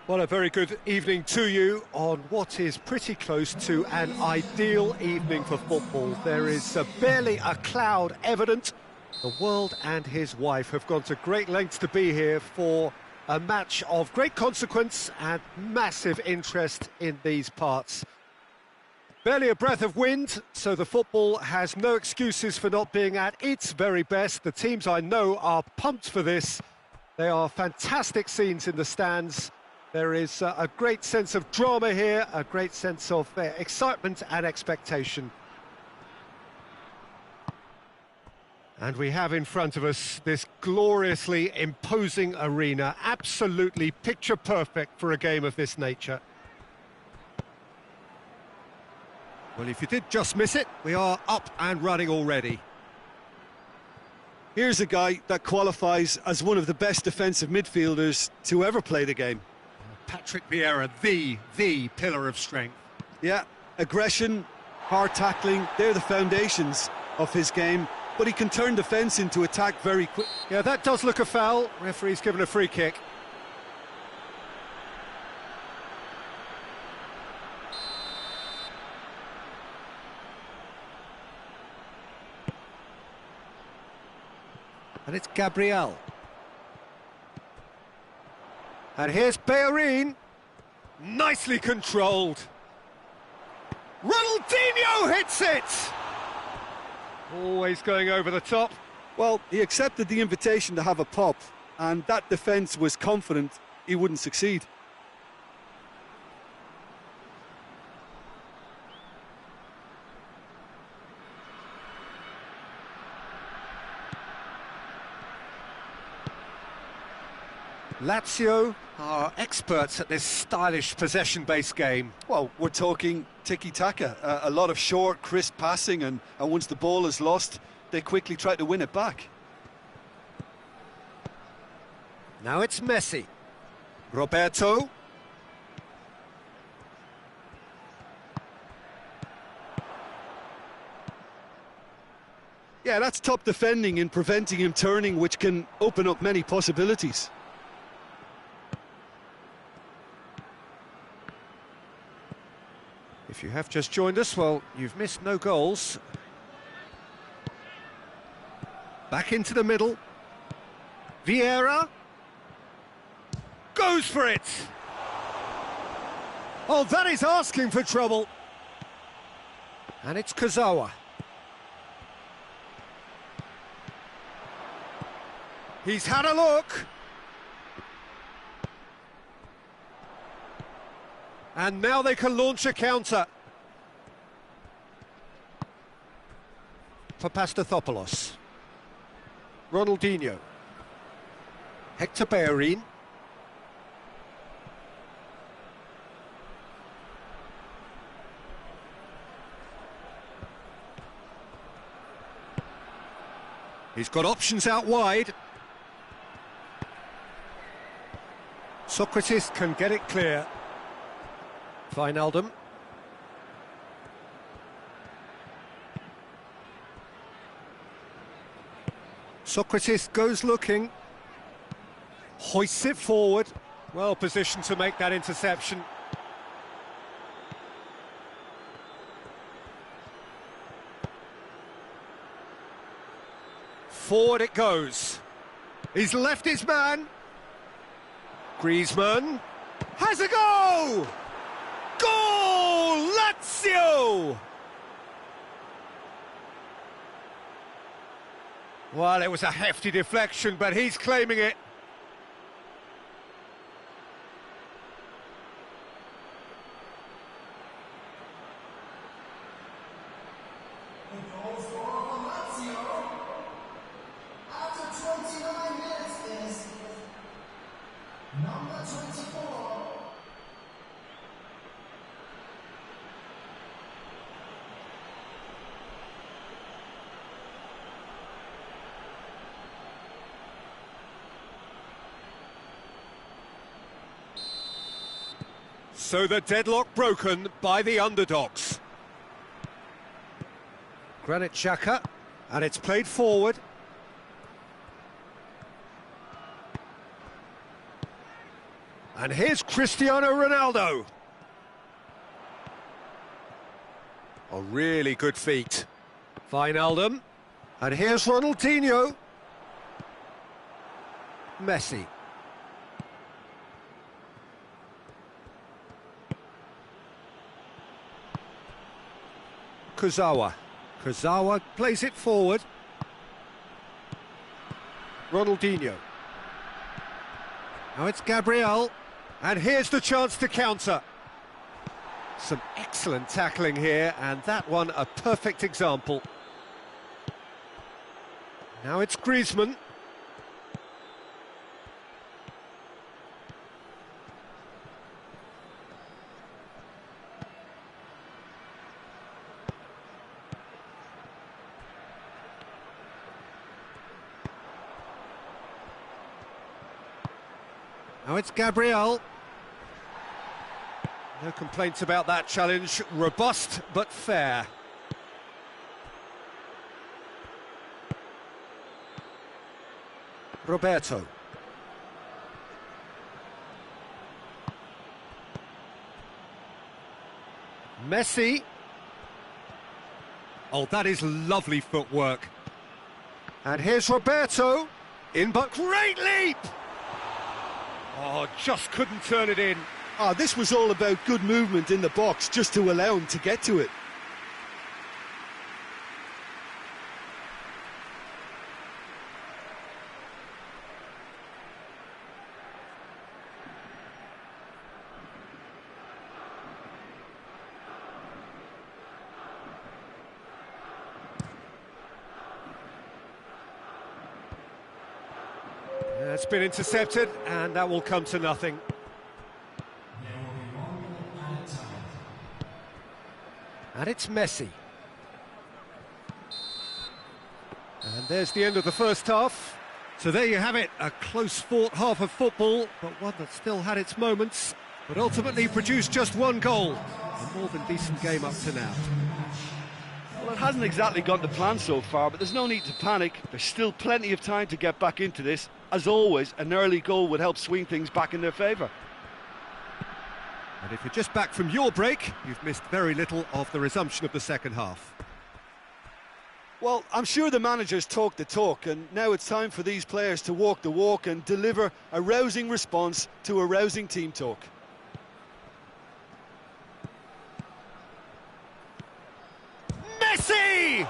Well, a very good evening to you on what is pretty close to an ideal evening for football. There is barely a cloud evident. The world and his wife have gone to great lengths to be here for a match of great consequence and massive interest in these parts. Barely a breath of wind, so the football has no excuses for not being at its very best. The teams I know are pumped for this. They are fantastic scenes in the stands. There is a great sense of drama here, a great sense of excitement and expectation. And we have in front of us this gloriously imposing arena, absolutely picture perfect for a game of this nature. Well, if you did just miss it, we are up and running already. Here's a guy that qualifies as one of the best defensive midfielders to ever play the game. Patrick Vieira, the pillar of strength. Yeah, aggression, hard tackling, they're the foundations of his game, but he can turn defence into attack very quick. Yeah, that does look a foul. Referee's given a free kick. And it's Gabriel. And here's Bellerin. Nicely controlled. Ronaldinho hits it! Always going over the top. Well, he accepted the invitation to have a pop, and that defence was confident he wouldn't succeed. Lazio are experts at this stylish possession-based game. Well, we're talking tiki-taka, a lot of short, crisp passing, and once the ball is lost, they quickly try to win it back. Now it's Messi. Roberto. Yeah, that's top defending in preventing him turning, which can open up many possibilities. If you have just joined us, well, you've missed no goals. Back into the middle. Vieira goes for it. Oh, that is asking for trouble. And it's Kurzawa. He's had a look. And now they can launch a counter. Papastathopoulos. Ronaldinho. Hector Bellerin. He's got options out wide. Socrates can get it clear. Wijnaldum. Socrates goes looking. Hoists it forward. Well positioned to make that interception. Forward it goes. He's left his man. Griezmann has a go! Goal! Lazio! Well, it was a hefty deflection, but he's claiming it. After 29 minutes is number 24. So the deadlock broken by the underdogs. Granit Xhaka, and it's played forward. And here's Cristiano Ronaldo. A really good feat. Wijnaldum. And here's Ronaldinho. Messi. Kurzawa. Kurzawa plays it forward. Ronaldinho. Now it's Gabriel. And here's the chance to counter. Some excellent tackling here, and that one a perfect example. Now it's Griezmann. Now it's Gabriel. No complaints about that challenge. Robust but fair. Roberto. Messi. Oh, that is lovely footwork. And here's Roberto. In but great leap! Oh, just couldn't turn it in. Oh, this was all about good movement in the box just to allow him to get to it. It's been intercepted, and that will come to nothing. And it's Messi. And there's the end of the first half. So there you have it, a close-fought half of football, but one that still had its moments, but ultimately produced just one goal. A more than decent game up to now. Well, it hasn't exactly gone to plan so far, but there's no need to panic. There's still plenty of time to get back into this. As always, an early goal would help swing things back in their favour. And if you're just back from your break, you've missed very little of the resumption of the second half. Well, I'm sure the managers talk the talk, and now it's time for these players to walk the walk and deliver a rousing response to a rousing team talk. Messi!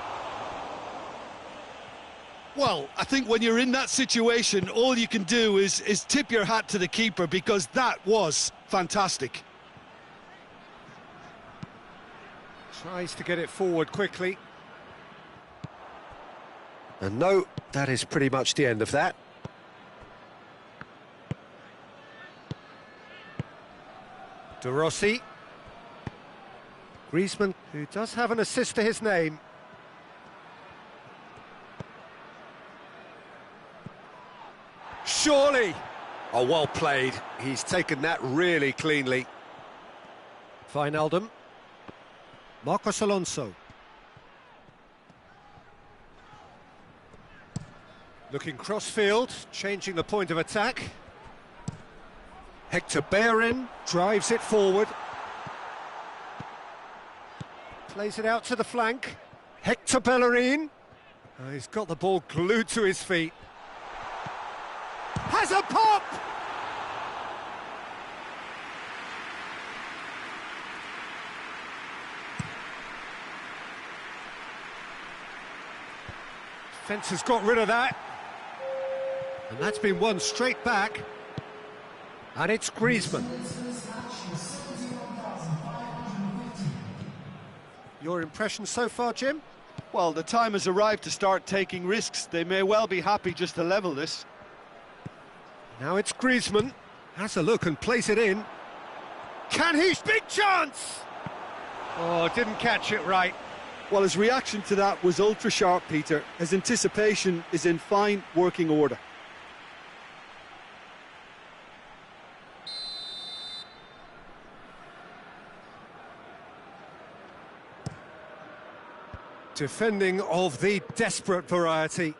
Well, I think when you're in that situation, all you can do is tip your hat to the keeper, because that was fantastic. Tries to get it forward quickly. And no, that is pretty much the end of that. De Rossi. Griezmann, who does have an assist to his name. Surely! Oh, well played. He's taken that really cleanly. Wijnaldum. Marcos Alonso. Looking cross-field, changing the point of attack. Hector Bellerin drives it forward. Plays it out to the flank. Hector Bellerin. Oh, he's got the ball glued to his feet. Has a pop! Defence has got rid of that. And that's been won straight back. And it's Griezmann. Your impression so far, Jim? Well, the time has arrived to start taking risks. They may well be happy just to level this. Now it's Griezmann. Has a look and plays it in. Can he? Big chance! Oh, didn't catch it right. Well, his reaction to that was ultra sharp, Peter. His anticipation is in fine working order. Defending of the desperate variety.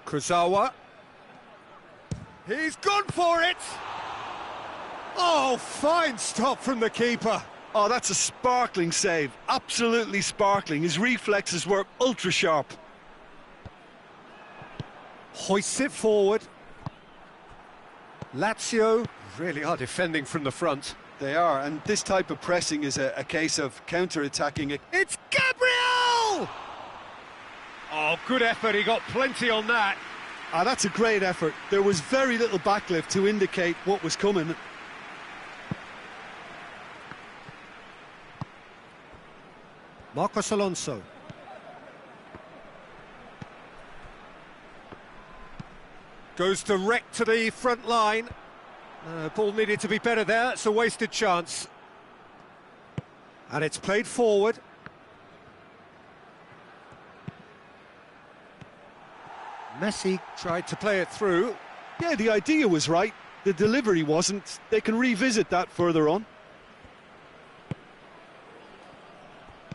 Kurzawa. He's gone for it! Oh, fine stop from the keeper. Oh, that's a sparkling save. Absolutely sparkling. His reflexes were ultra sharp. Hoists it forward. Lazio really are defending from the front. They are, and this type of pressing is a case of counter-attacking it. It's Gabriel! Oh, good effort, he got plenty on that. Ah, that's a great effort. There was very little backlift to indicate what was coming. Marcos Alonso. Goes direct to the front line. Ball needed to be better there, it's a wasted chance. And it's played forward. Messi tried to play it through. Yeah, the idea was right. The delivery wasn't. They can revisit that further on.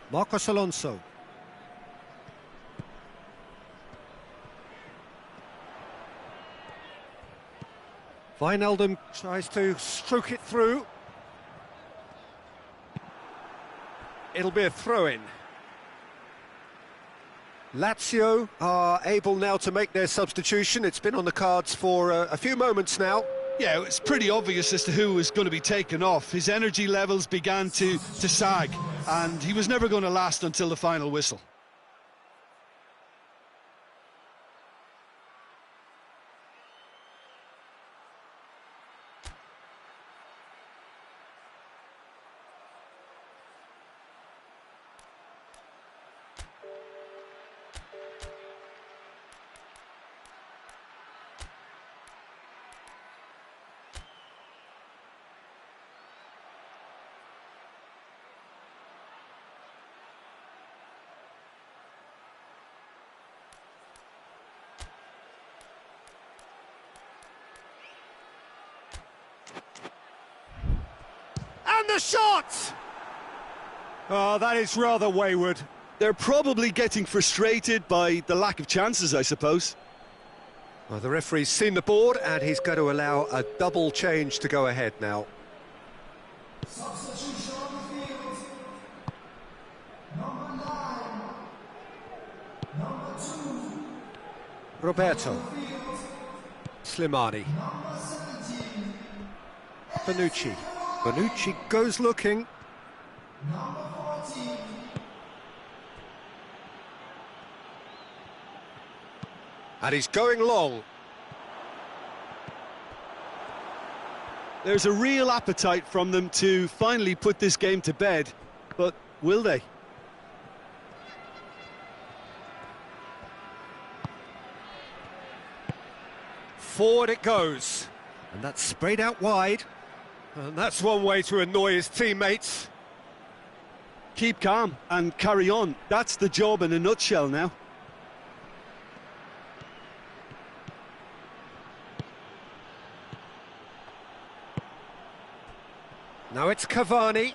Marcos Alonso. Wijnaldum tries to stroke it through. It'll be a throw-in. Lazio are able now to make their substitution. It's been on the cards for a few moments now. Yeah, it's pretty obvious as to who was going to be taken off. His energy levels began to sag, and he was never going to last until the final whistle. And the shot! Oh, that is rather wayward. They're probably getting frustrated by the lack of chances, I suppose. Well, the referee's seen the board and he's going to allow a double change to go ahead now. Substitution on the field. Number 9. Number 2. Roberto. Slimani. Number 17. Bonucci. Bonucci goes looking. Number 14. And he's going long. There's a real appetite from them to finally put this game to bed, but will they? Forward it goes. And that's sprayed out wide. And that's one way to annoy his teammates. Keep calm and carry on. That's the job in a nutshell now. Now it's Cavani.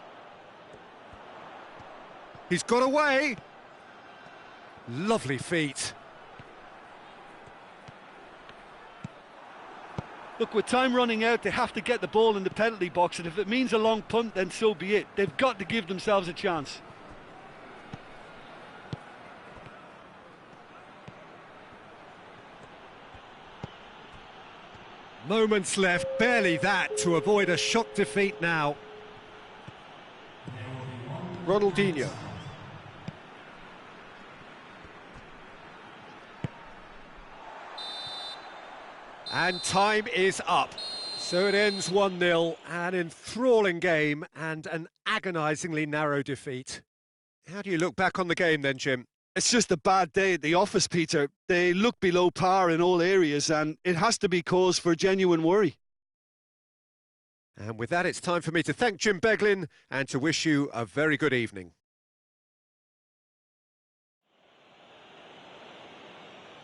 He's got away. Lovely feet. Look, with time running out, they have to get the ball in the penalty box, and if it means a long punt, then so be it. They've got to give themselves a chance. Moments left, barely that, to avoid a shock defeat now. Ronaldinho. And time is up. So it ends 1-0, an enthralling game and an agonisingly narrow defeat. How do you look back on the game then, Jim? It's just a bad day at the office, Peter. They look below par in all areas, and it has to be cause for genuine worry. And with that, it's time for me to thank Jim Beglin and to wish you a very good evening.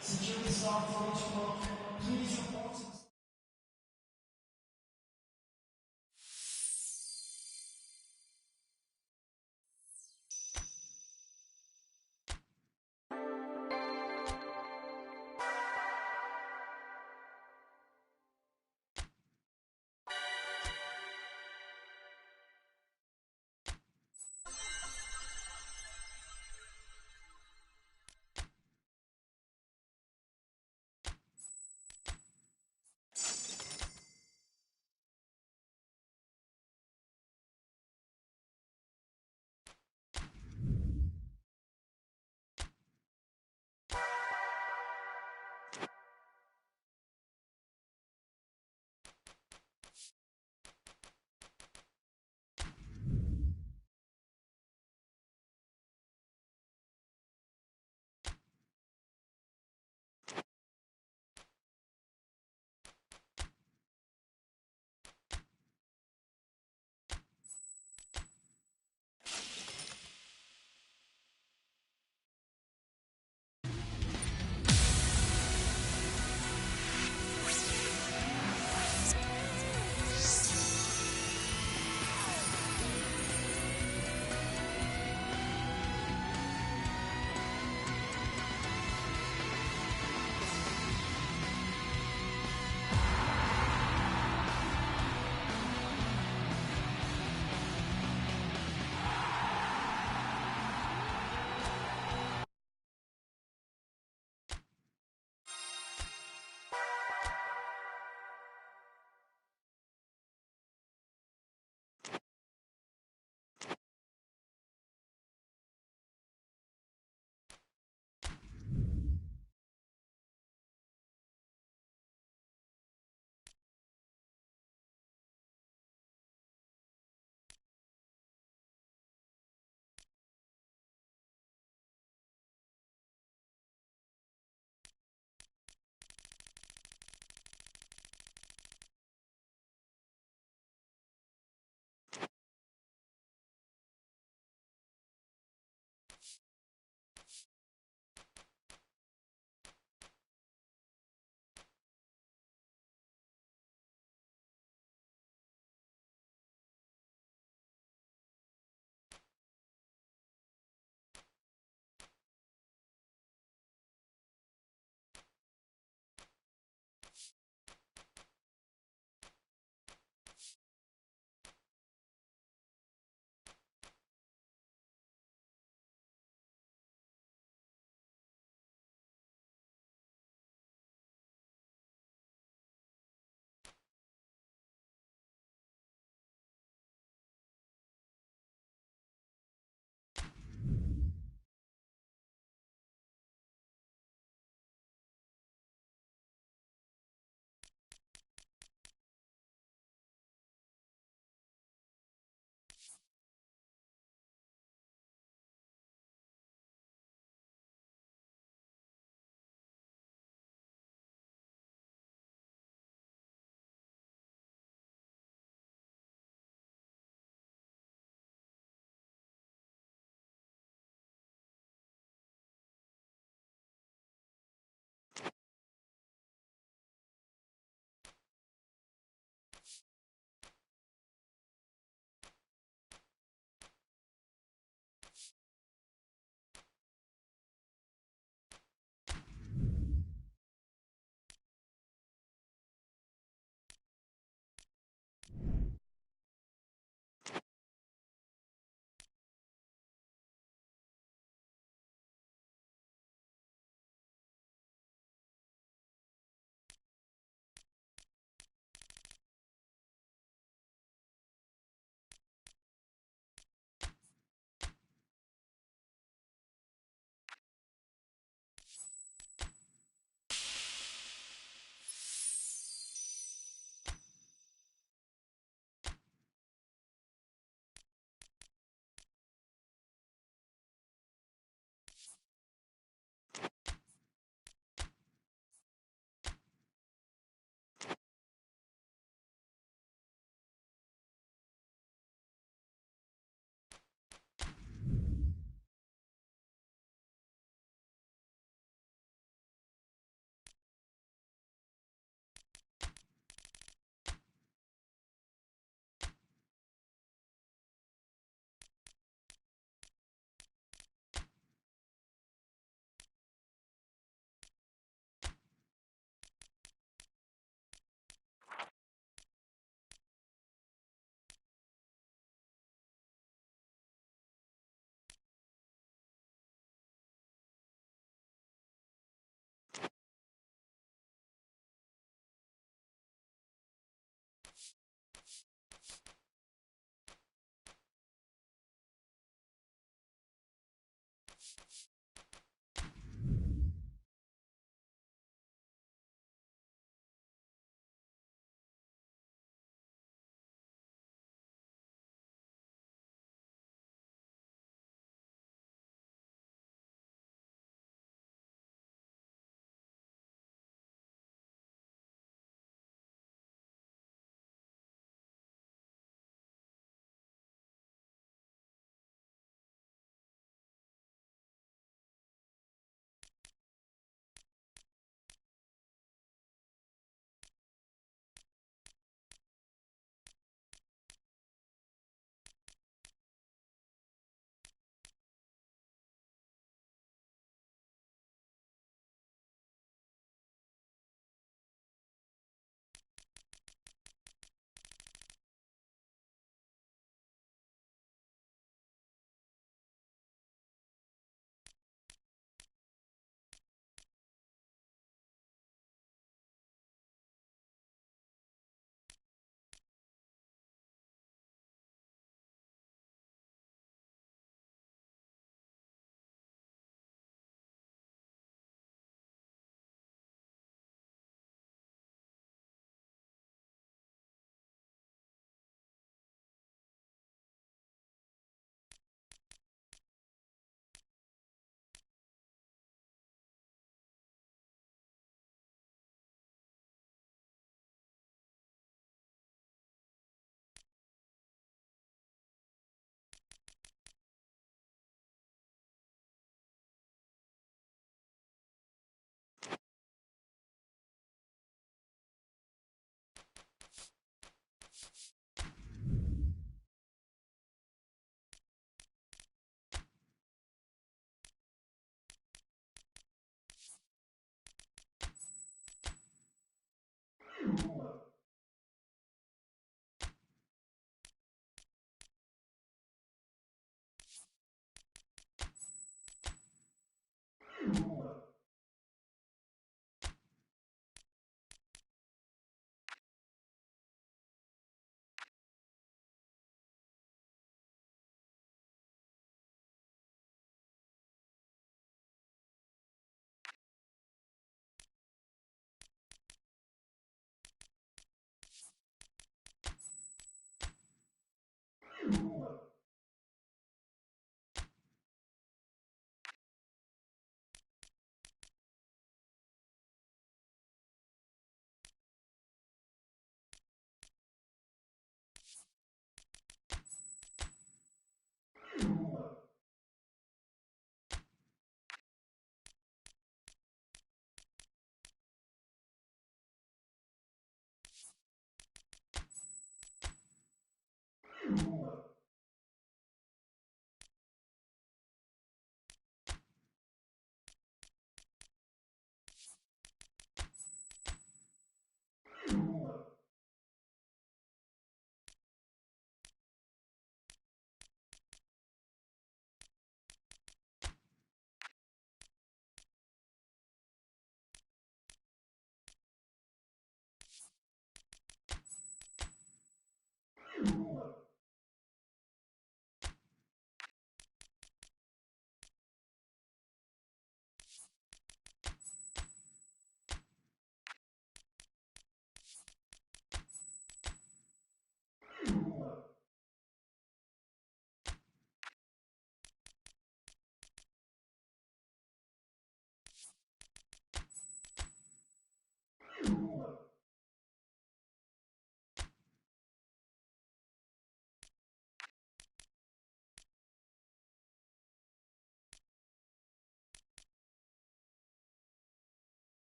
Security staff for each block. Please report to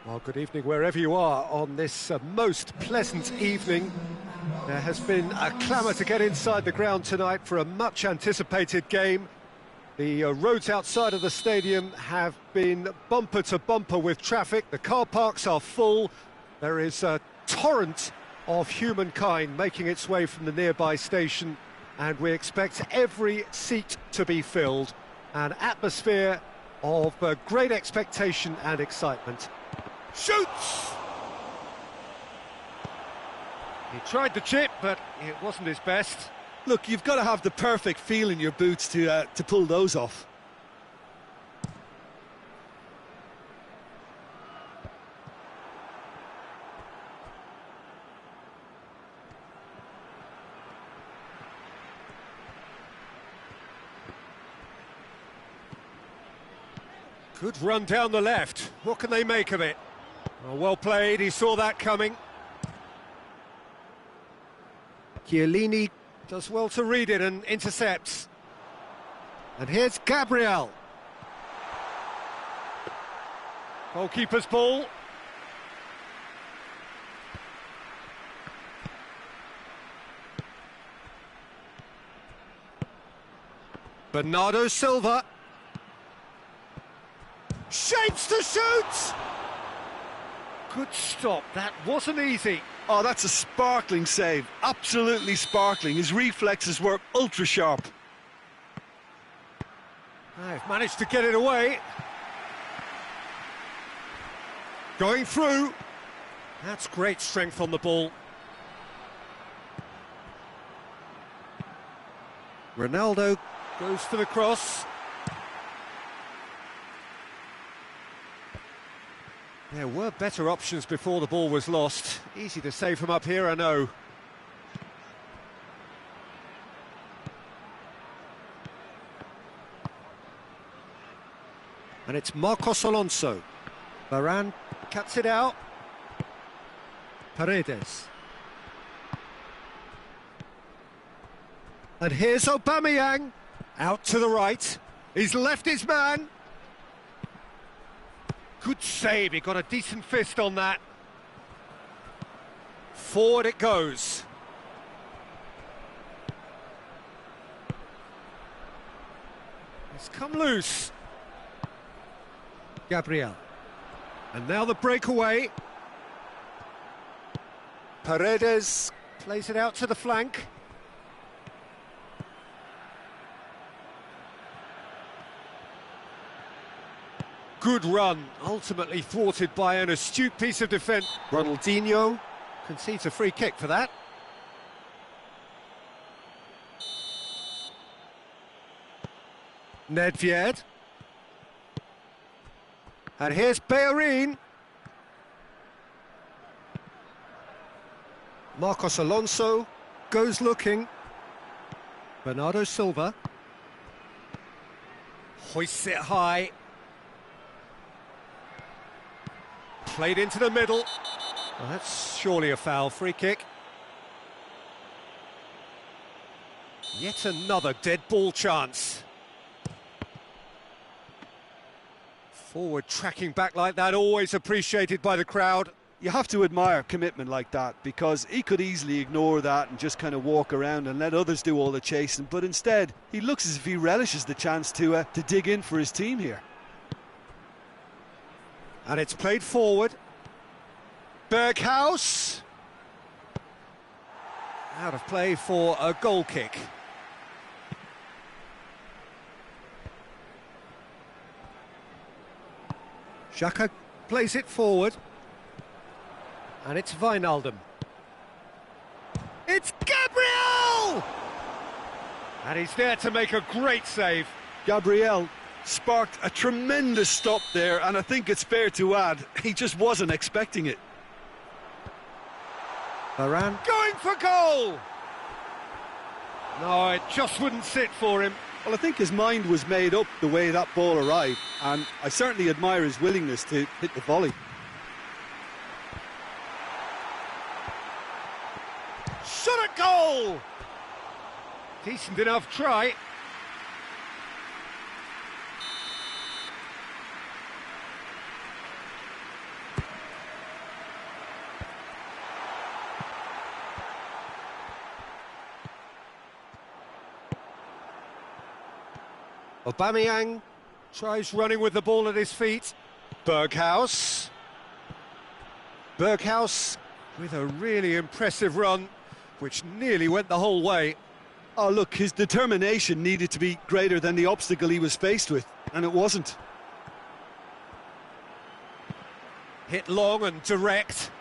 Well, good evening wherever you are on this most pleasant evening. There has been a clamour to get inside the ground tonight for a much anticipated game. The roads outside of the stadium have been bumper to bumper with traffic. The car parks are full. There is a torrent of humankind making its way from the nearby station, and we expect every seat to be filled. An atmosphere of great expectation and excitement. Shoots! He tried the chip, but it wasn't his best. Look, you've got to have the perfect feel in your boots to pull those off. Good run down the left. What can they make of it? Oh, well played, he saw that coming. Chiellini does well to read it and intercepts. And here's Gabriel. Goalkeeper's ball. Bernardo Silva. Shapes to shoot! Good stop, that wasn't easy. Oh, that's a sparkling save, absolutely sparkling. His reflexes were ultra sharp. They've managed to get it away. Going through. That's great strength on the ball. Ronaldo goes for the cross. There were better options before the ball was lost. Easy to save from up here, I know. And it's Marcos Alonso. Varane cuts it out. Paredes. And here's Aubameyang. Out to the right. He's left his man. Good save, he got a decent fist on that. Forward it goes. It's come loose. Gabriel. And now the breakaway. Paredes plays it out to the flank. Good run, ultimately thwarted by an astute piece of defence. Ronaldinho concedes a free kick for that. Nedved. And here's Bellerin. Marcos Alonso goes looking. Bernardo Silva. Hoists it high. Played into the middle. Well, that's surely a foul. Free kick. Yet another dead ball chance. Forward tracking back like that, always appreciated by the crowd. You have to admire commitment like that, because he could easily ignore that and just kind of walk around and let others do all the chasing, but instead he looks as if he relishes the chance to dig in for his team here. And it's played forward. Berghaus. Out of play for a goal kick. Xhaka plays it forward. And it's Wijnaldum. It's Gabriel! And he's there to make a great save. Gabriel sparked a tremendous stop there, and I think it's fair to add, he just wasn't expecting it. Varane going for goal! No, it just wouldn't sit for him. Well, I think his mind was made up the way that ball arrived, and I certainly admire his willingness to hit the volley. Shot at goal! Decent enough try. Aubameyang tries running with the ball at his feet. Berghaus. Berghaus with a really impressive run, which nearly went the whole way. Oh, look, his determination needed to be greater than the obstacle he was faced with, and it wasn't. Hit long and direct.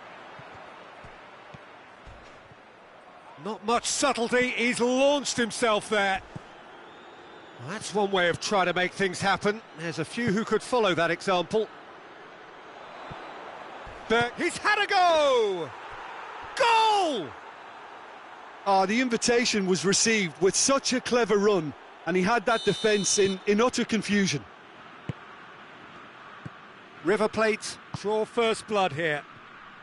Not much subtlety, he's launched himself there. Well, that's one way of trying to make things happen. There's a few who could follow that example. But he's had a go! Goal! Oh, the invitation was received with such a clever run, and he had that defence in utter confusion. River Plate draw first blood here.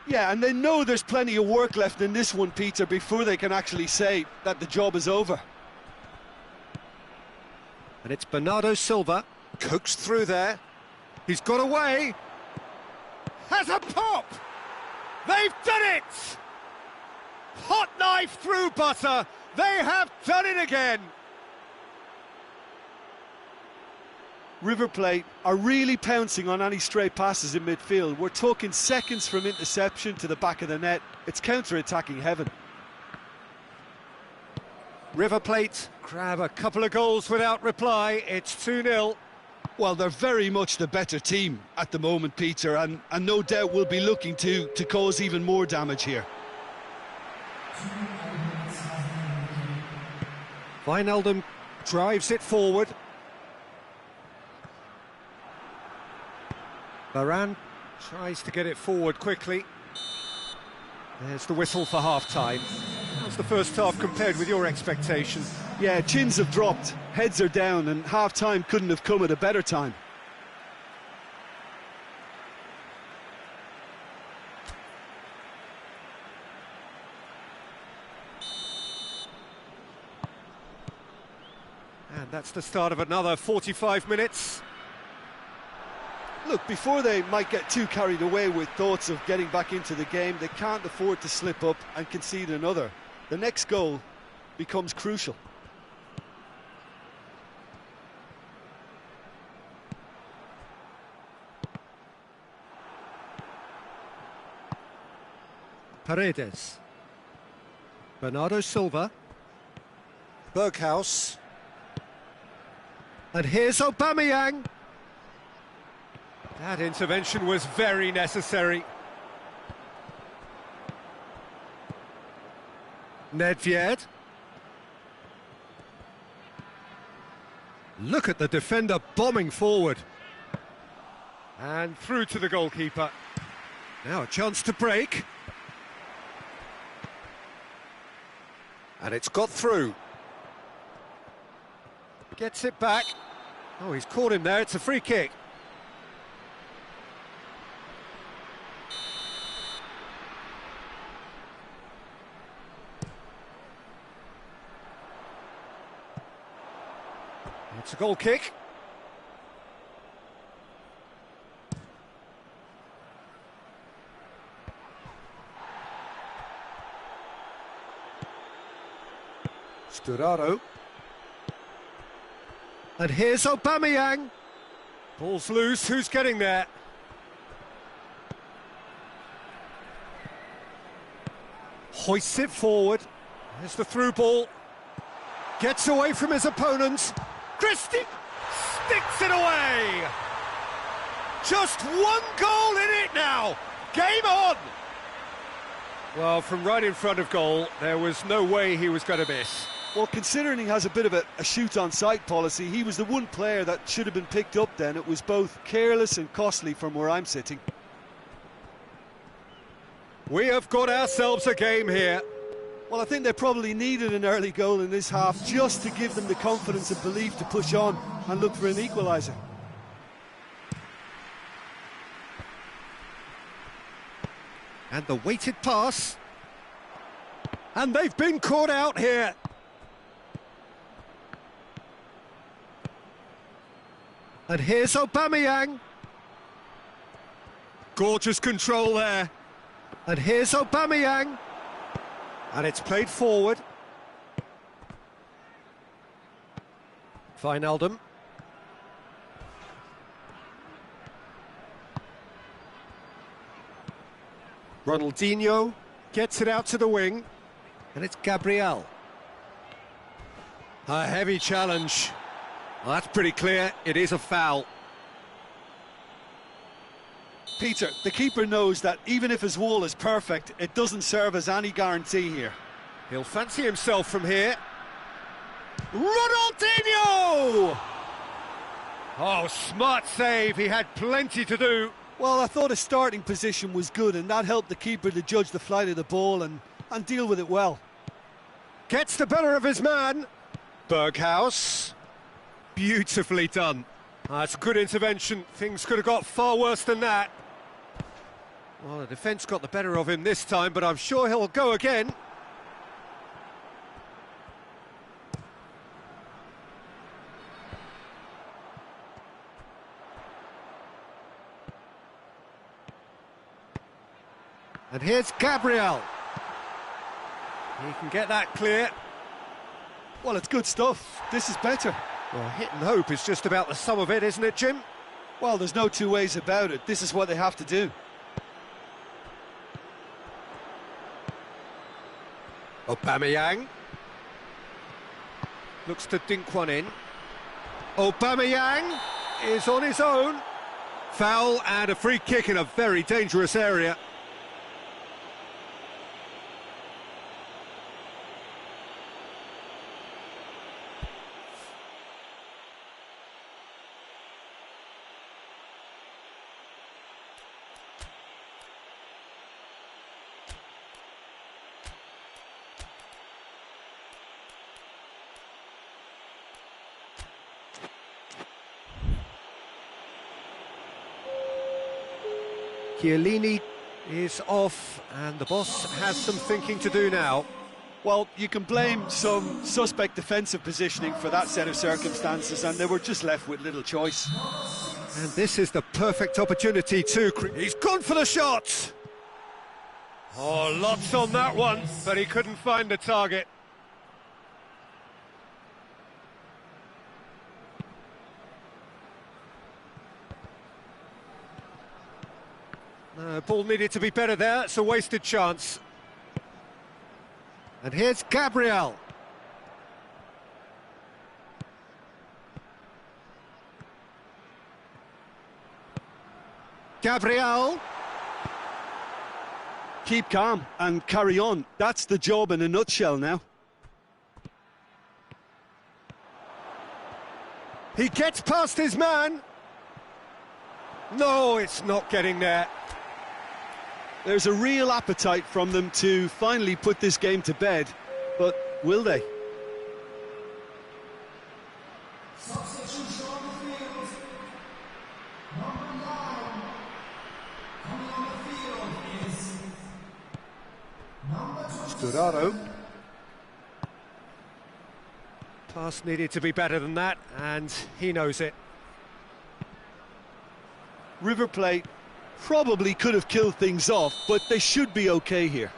Yeah, and they know there's plenty of work left in this one, Peter, before they can actually say that the job is over. And it's Bernardo Silva, coaxed through there. He's got away. Has a pop! They've done it! Hot knife through butter. They have done it again. River Plate are really pouncing on any stray passes in midfield. We're talking seconds from interception to the back of the net. It's counter-attacking heaven. River Plate grab a couple of goals without reply. It's 2-0. Well, they're very much the better team at the moment, Peter, and no doubt will be looking to cause even more damage here. Wijnaldum drives it forward. Varane tries to get it forward quickly. There's the whistle for half-time. How's the first half compared with your expectation? Yeah, chins have dropped, heads are down, and half-time couldn't have come at a better time. And that's the start of another 45 minutes. Look, before they might get too carried away with thoughts of getting back into the game, they can't afford to slip up and concede another. The next goal becomes crucial. Paredes. Bernardo Silva. Berghaus. And here's Aubameyang. That intervention was very necessary. Nedved. Look at the defender bombing forward. And through to the goalkeeper. Now a chance to break. And it's got through. Gets it back. Oh, he's caught him there. It's a free kick. It's a goal kick. Sturaro. And here's Aubameyang. Ball's loose, who's getting there? Hoists it forward. There's the through ball. Gets away from his opponent. Christie sticks it away. Just one goal in it now. Game on. Well, from right in front of goal, there was no way he was going to miss. Well, considering he has a bit of a shoot-on-sight policy, he was the one player that should have been picked up then. It was both careless and costly from where I'm sitting. We have got ourselves a game here. Well, I think they probably needed an early goal in this half just to give them the confidence and belief to push on and look for an equaliser. And the weighted pass. And they've been caught out here. And here's Aubameyang. Gorgeous control there. And here's Aubameyang. And it's played forward. Wijnaldum. Ronaldinho gets it out to the wing. And it's Gabriel. A heavy challenge. Well, that's pretty clear. It is a foul. Peter, the keeper knows that even if his wall is perfect, it doesn't serve as any guarantee here. He'll fancy himself from here. Ronaldinho! Oh, smart save. He had plenty to do. Well, I thought his starting position was good, and that helped the keeper to judge the flight of the ball and deal with it well. Gets the better of his man. Berghaus. Beautifully done. That's a good intervention. Things could have got far worse than that. Well, the defence got the better of him this time, but I'm sure he'll go again. And here's Gabriel. He can get that clear. Well, it's good stuff. This is better. Well, hit and hope is just about the sum of it, isn't it, Jim? Well, there's no two ways about it. This is what they have to do. Aubameyang. Looks to dink one in. Aubameyang is on his own. Foul and a free kick in a very dangerous area. Chiellini is off, and the boss has some thinking to do now. Well, you can blame some suspect defensive positioning for that set of circumstances, and they were just left with little choice. And this is the perfect opportunity too. He's gone for the shot! Oh, lots on that one, but he couldn't find the target. No, ball needed to be better there, it's a wasted chance. And here's Gabriel. Gabriel. Keep calm and carry on. That's the job in a nutshell now. He gets past his man. No, it's not getting there. There's a real appetite from them to finally put this game to bed, but will they? Substitution on the field. Number 9. Coming on the field is number 20. Sturaro. Pass needed to be better than that, and he knows it. River Plate probably could have killed things off, but they should be okay here.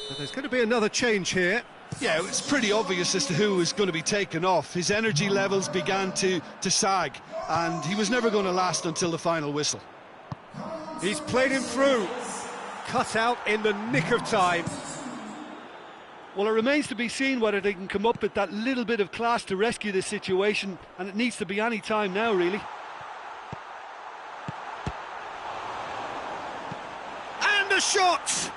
So there's going to be another change here. Yeah, it's pretty obvious as to who was going to be taken off. His energy levels began to sag, and he was never going to last until the final whistle. He's played him through. Cut out in the nick of time. Well, it remains to be seen whether they can come up with that little bit of class to rescue this situation, and it needs to be any time now, really. And a shot!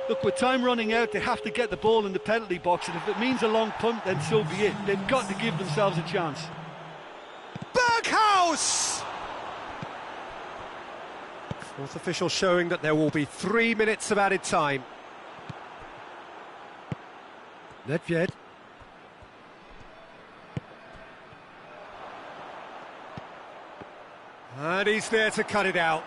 Look, with time running out, they have to get the ball in the penalty box, and if it means a long punt, then so be it. They've got to give themselves a chance. Berghaus! Fourth official showing that there will be 3 minutes of added time. Nedved. And he's there to cut it out.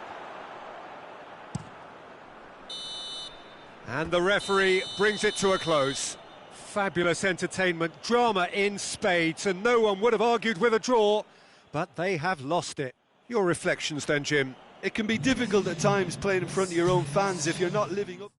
And the referee brings it to a close. Fabulous entertainment, drama in spades, and no one would have argued with a draw, but they have lost it. Your reflections then, Jim? It can be difficult at times playing in front of your own fans if you're not living up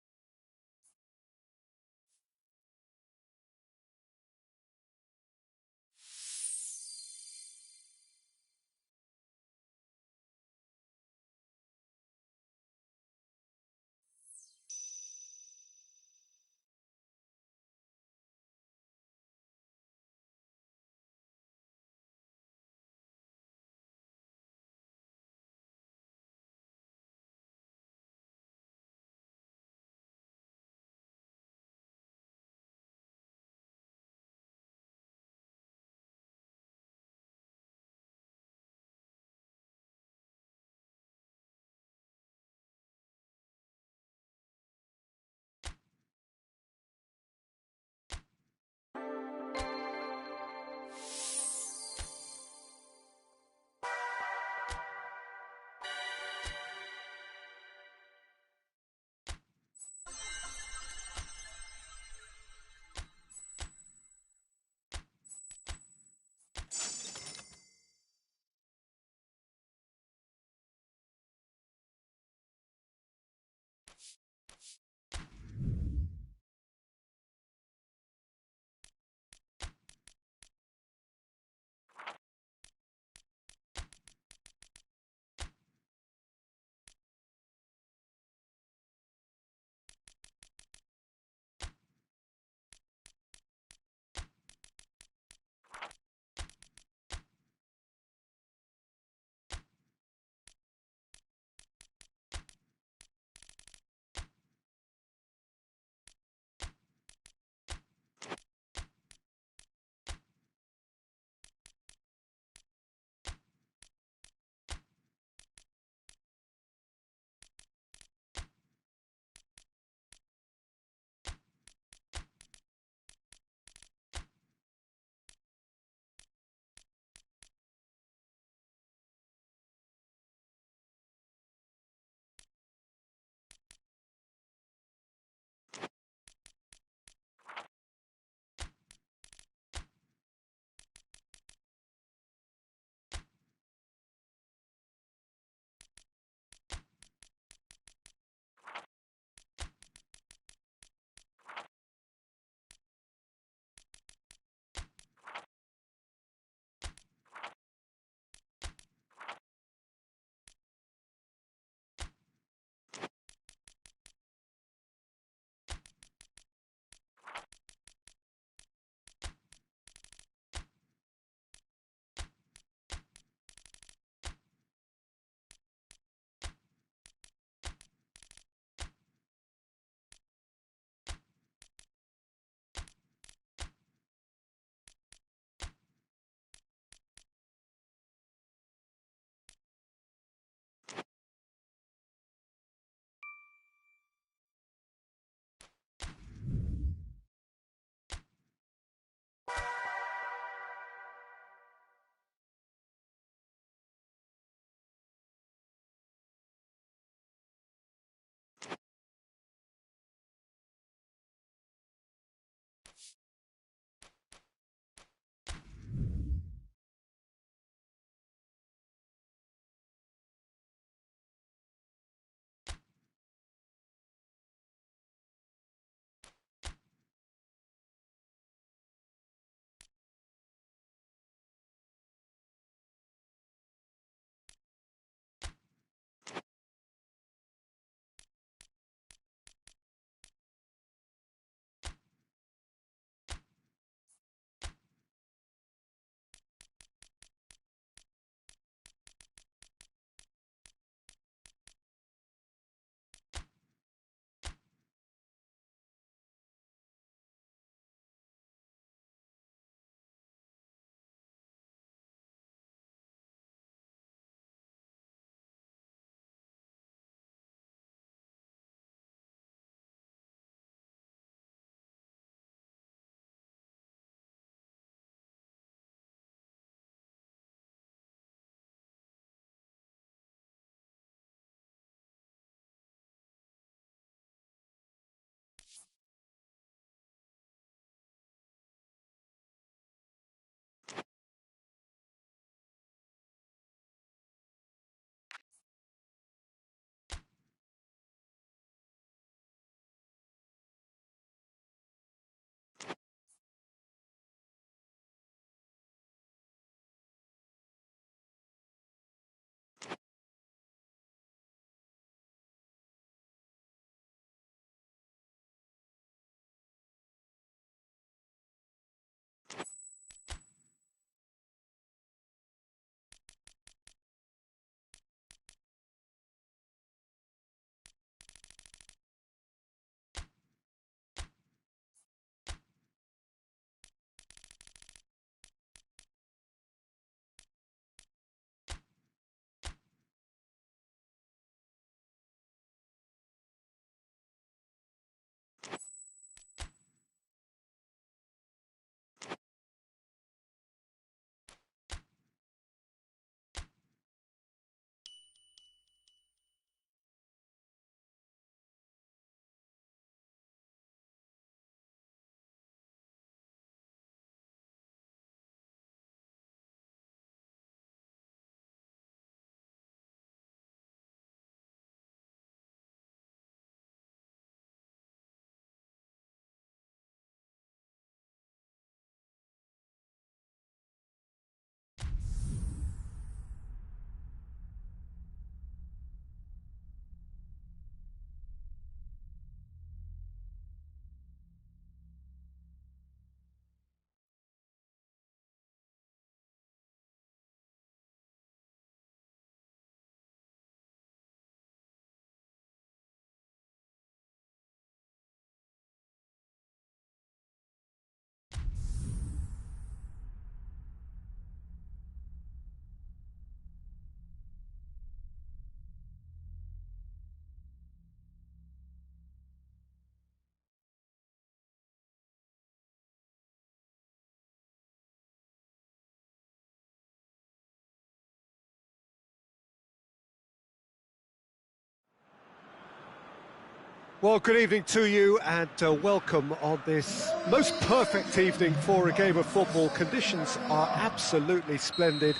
Well, good evening to you and welcome on this most perfect evening for a game of football. Conditions are absolutely splendid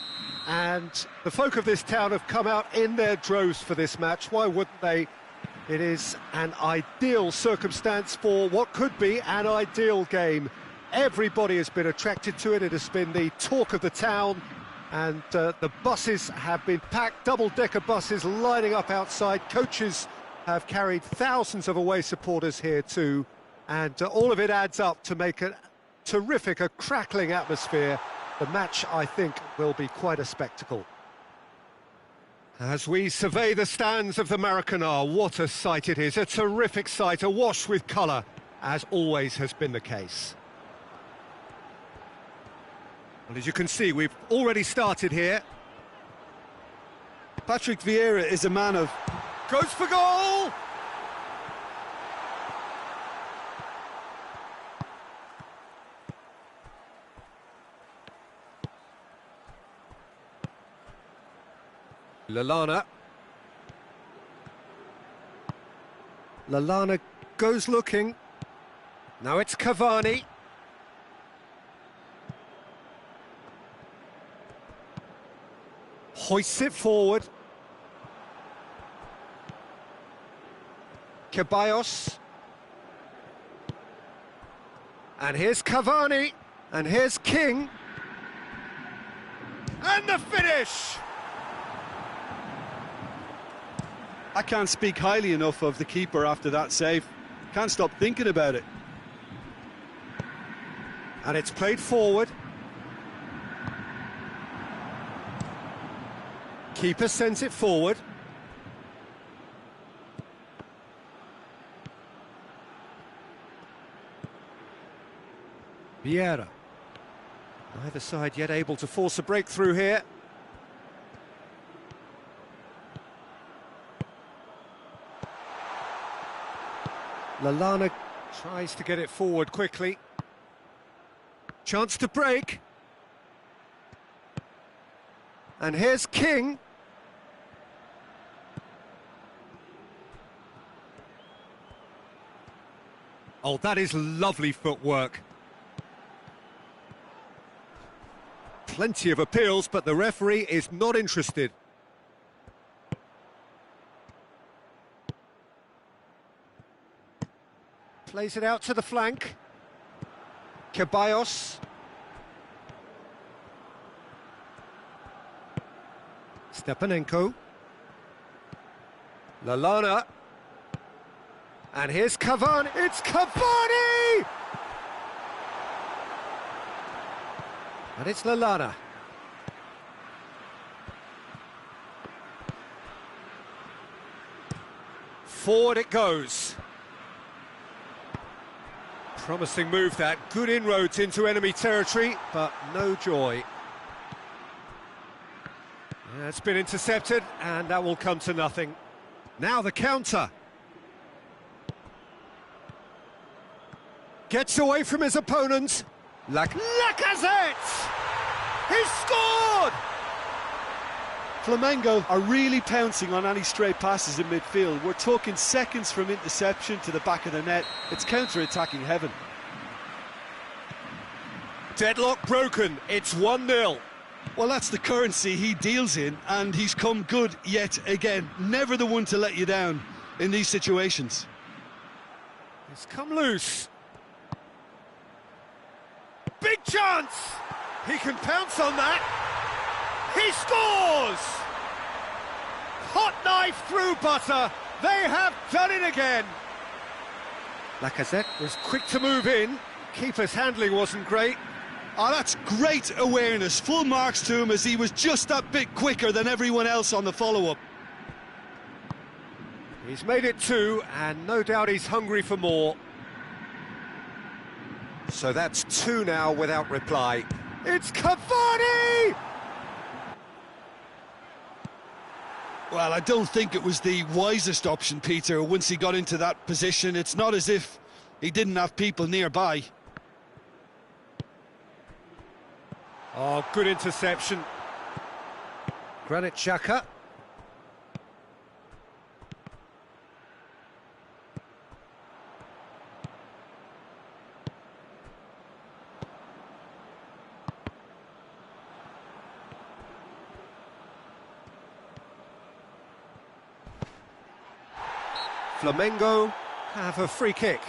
and the folk of this town have come out in their droves for this match. Why wouldn't they? It is an ideal circumstance for what could be an ideal game. Everybody has been attracted to it. It has been the talk of the town and the buses have been packed, double-decker buses lining up outside. Coaches have carried thousands of away supporters here too, and all of it adds up to make a terrific, a crackling atmosphere. The match, I think, will be quite a spectacle. As we survey the stands of the Maracanã, what a sight it is, a terrific sight, awash with colour, as always has been the case. Well, as you can see, we've already started here. Patrick Vieira is a man of... Goes for goal! Lallana. Lallana goes looking. Now it's Cavani. Hoists it forward. Ceballos. And here's Cavani. And here's King. And the finish! I can't speak highly enough of the keeper after that save. Can't stop thinking about it. And it's played forward. Keeper sends it forward. Vieira. Neither side yet able to force a breakthrough here. Lallana tries to get it forward quickly. Chance to break. And here's King. Oh, that is lovely footwork. Plenty of appeals, but the referee is not interested. Plays it out to the flank. Ceballos. Stepanenko. Lallana. And here's Cavani. It's Cavani! And it's Lallana. Forward it goes. Promising move that. Good inroads into enemy territory, but no joy. Yeah, it's been intercepted, and that will come to nothing. Now the counter. Gets away from his opponent. Lacazette! He scored! Flamengo are really pouncing on any stray passes in midfield. We're talking seconds from interception to the back of the net. It's counter-attacking heaven. Deadlock broken. It's 1-0. Well, that's the currency he deals in, and he's come good yet again. Never the one to let you down in these situations. It's come loose. Big chance! He can pounce on that. He scores! Hot knife through butter. They have done it again. Lacazette was quick to move in. Keeper's handling wasn't great. Oh, that's great awareness. Full marks to him as he was just that bit quicker than everyone else on the follow-up. He's made it 2, and no doubt he's hungry for more. So that's 2 now without reply. It's Cavani! Well, I don't think it was the wisest option, Peter, once he got into that position. It's not as if he didn't have people nearby. Oh, good interception. Granit Xhaka. Flamengo have a free kick.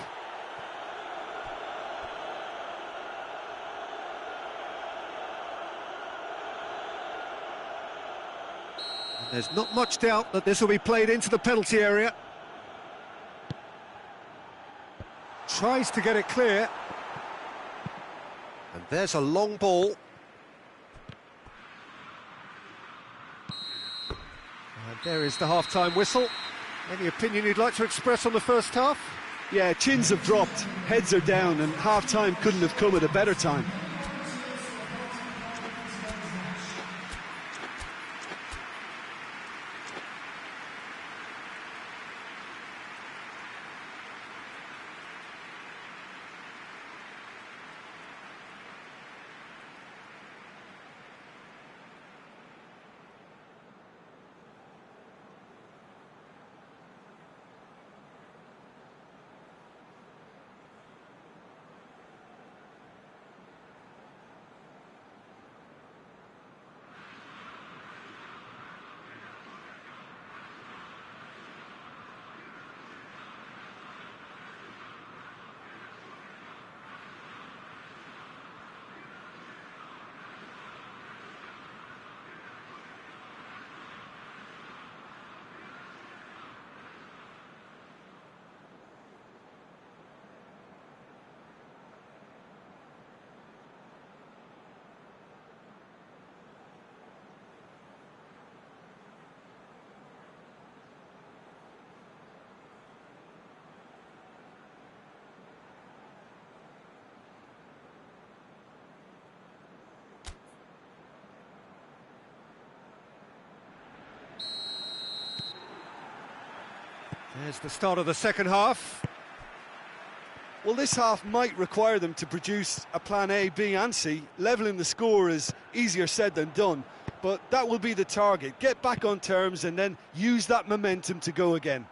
There's not much doubt that this will be played into the penalty area. Tries to get it clear. And there's a long ball. And there is the half-time whistle. Any opinion you'd like to express on the first half? Yeah, chins have dropped, heads are down, and half-time couldn't have come at a better time. There's the start of the second half. Well, this half might require them to produce a plan A, B and C. Levelling the score is easier said than done, but that will be the target. Get back on terms and then use that momentum to go again.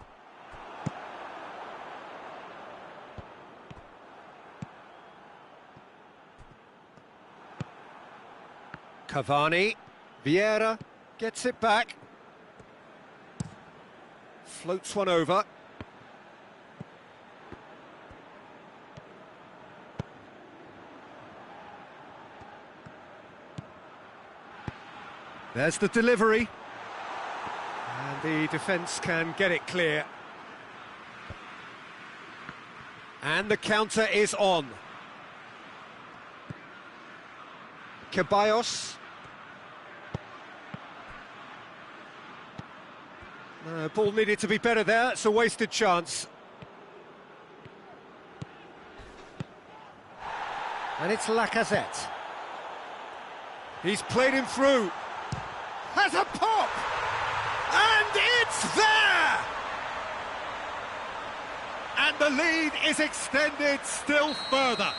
Cavani, Vieira gets it back. Floats one over. There's the delivery. And the defence can get it clear. And the counter is on. Ceballos. Ball needed to be better there, it's a wasted chance. And it's Lacazette. He's played him through. Has a pop! And it's there! And the lead is extended still further.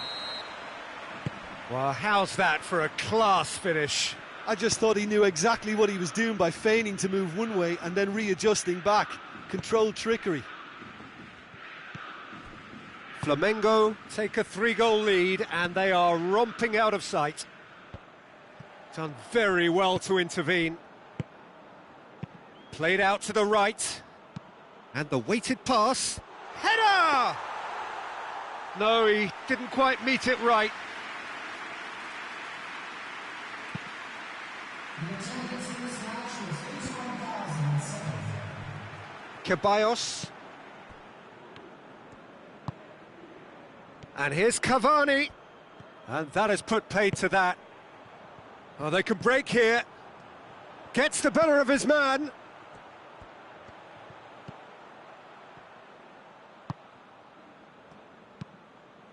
Well, how's that for a class finish? I just thought he knew exactly what he was doing by feigning to move one way and then readjusting back. Controlled trickery. Flamengo take a 3-goal lead and they are romping out of sight. Done very well to intervene. Played out to the right. And the weighted pass. Header! No, he didn't quite meet it right. Ceballos. And here's Cavani. And that has put paid to that. Oh, they can break here. Gets the better of his man.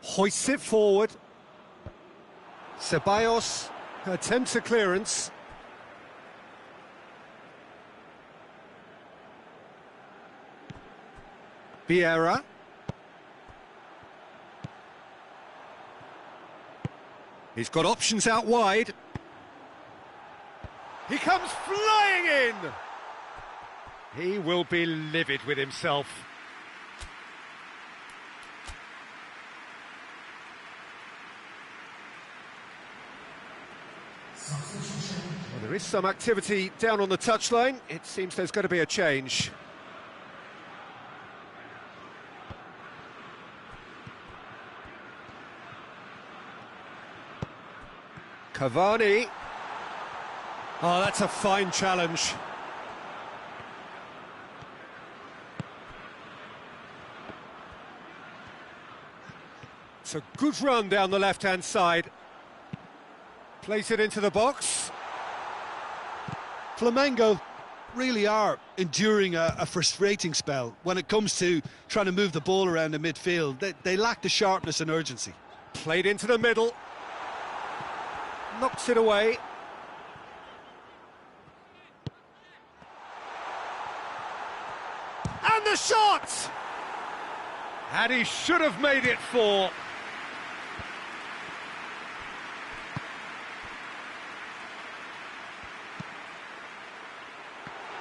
Hoists it forward. Ceballos attempts a clearance. Vieira. He's got options out wide. He comes flying in! He will be livid with himself. Well, there is some activity down on the touchline. It seems there's going to be a change. Cavani. Oh, that's a fine challenge. It's a good run down the left-hand side. Place it into the box. Flamengo really are enduring a frustrating spell when it comes to trying to move the ball around the midfield. They lack the sharpness and urgency. Played into the middle. Knocks it away. And the shot! And he should have made it 4.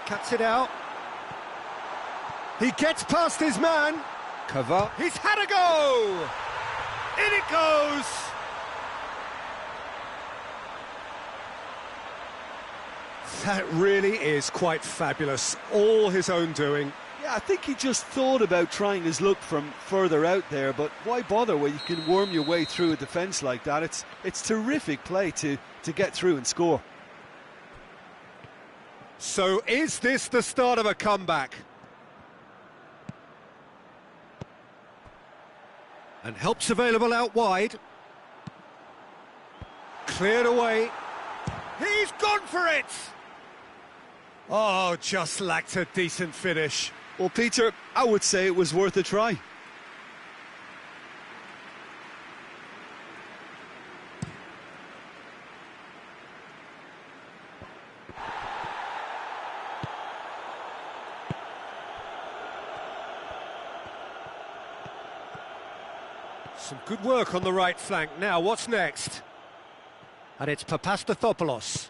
Cuts it out. He gets past his man. Cover. He's had a go! In it goes! That really is quite fabulous. All his own doing. Yeah, I think he just thought about trying his luck from further out there, but why bother when you can worm your way through a defence like that? It's terrific play to get through and score. So is this the start of a comeback? And help's available out wide. Cleared away. He's gone for it! Oh, just lacked a decent finish. Well, Peter, I would say it was worth a try. Some good work on the right flank. Now, what's next? And it's Papastathopoulos.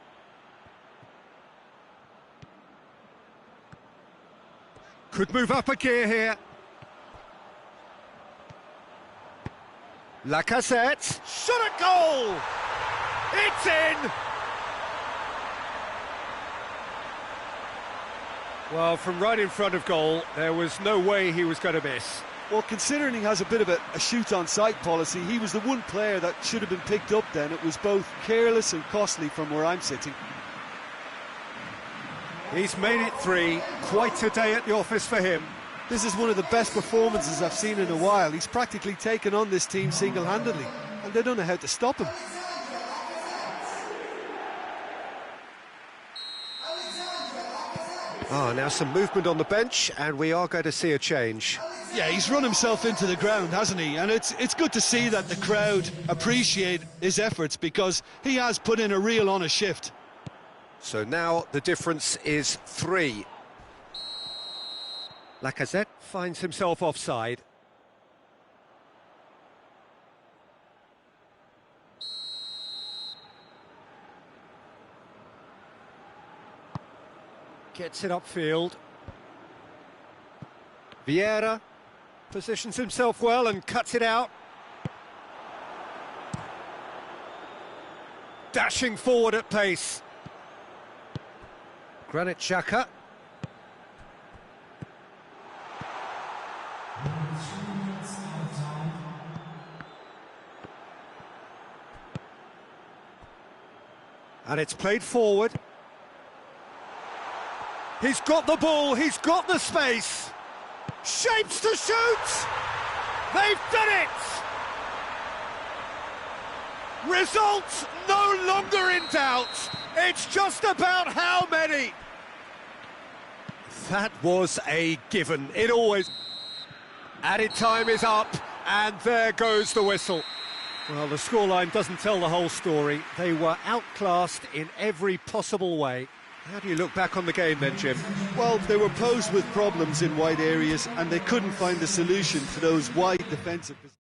Could move up a gear here. Lacazette. Shot at goal! It's in! Well, from right in front of goal, there was no way he was going to miss. Well, considering he has a bit of a shoot-on-sight policy, he was the one player that should have been picked up then. It was both careless and costly from where I'm sitting. He's made it 3. Quite a day at the office for him. This is one of the best performances I've seen in a while. He's practically taken on this team single-handedly, and they don't know how to stop him. Now some movement on the bench, and we are going to see a change. Yeah, he's run himself into the ground, hasn't he? And it's good to see that the crowd appreciate his efforts, because he has put in a real honest shift. So now the difference is 3. Lacazette finds himself offside. Gets it upfield. Vieira positions himself well and cuts it out. Dashing forward at pace. Granit Xhaka. And it's played forward. He's got the ball, he's got the space. Shapes to shoot! They've done it! Results no longer in doubt. It's just about how many. That was a given. It always... Added time is up, and there goes the whistle. Well, the scoreline doesn't tell the whole story. They were outclassed in every possible way. How do you look back on the game then, Jim? Well, they were posed with problems in wide areas, and they couldn't find the solution to those wide defensive positions.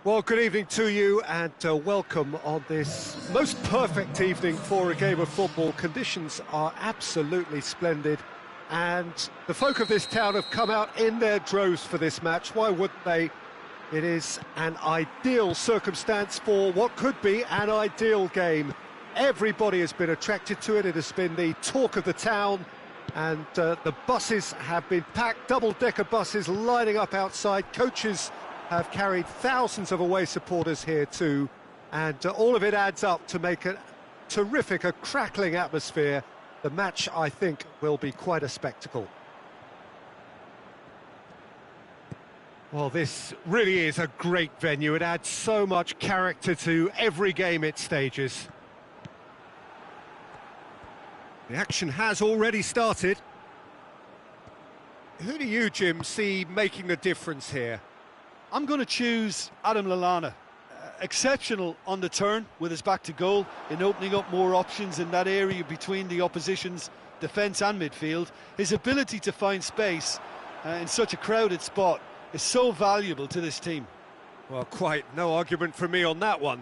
Well, good evening to you and welcome on this most perfect evening for a game of football. Conditions are absolutely splendid and the folk of this town have come out in their droves for this match. Why wouldn't they? It is an ideal circumstance for what could be an ideal game. Everybody has been attracted to it. It has been the talk of the town and the buses have been packed, double-decker buses lining up outside. Coaches have carried thousands of away supporters here too, and all of it adds up to make a terrific, a crackling atmosphere. The match, I think, will be quite a spectacle. Well, this really is a great venue. It adds so much character to every game it stages. The action has already started. Who do you, Jim, see making the difference here? I'm going to choose Adam Lallana. Exceptional on the turn with his back to goal in opening up more options in that area between the opposition's defence and midfield. His ability to find space in such a crowded spot is so valuable to this team. Well, quite no argument from me on that one.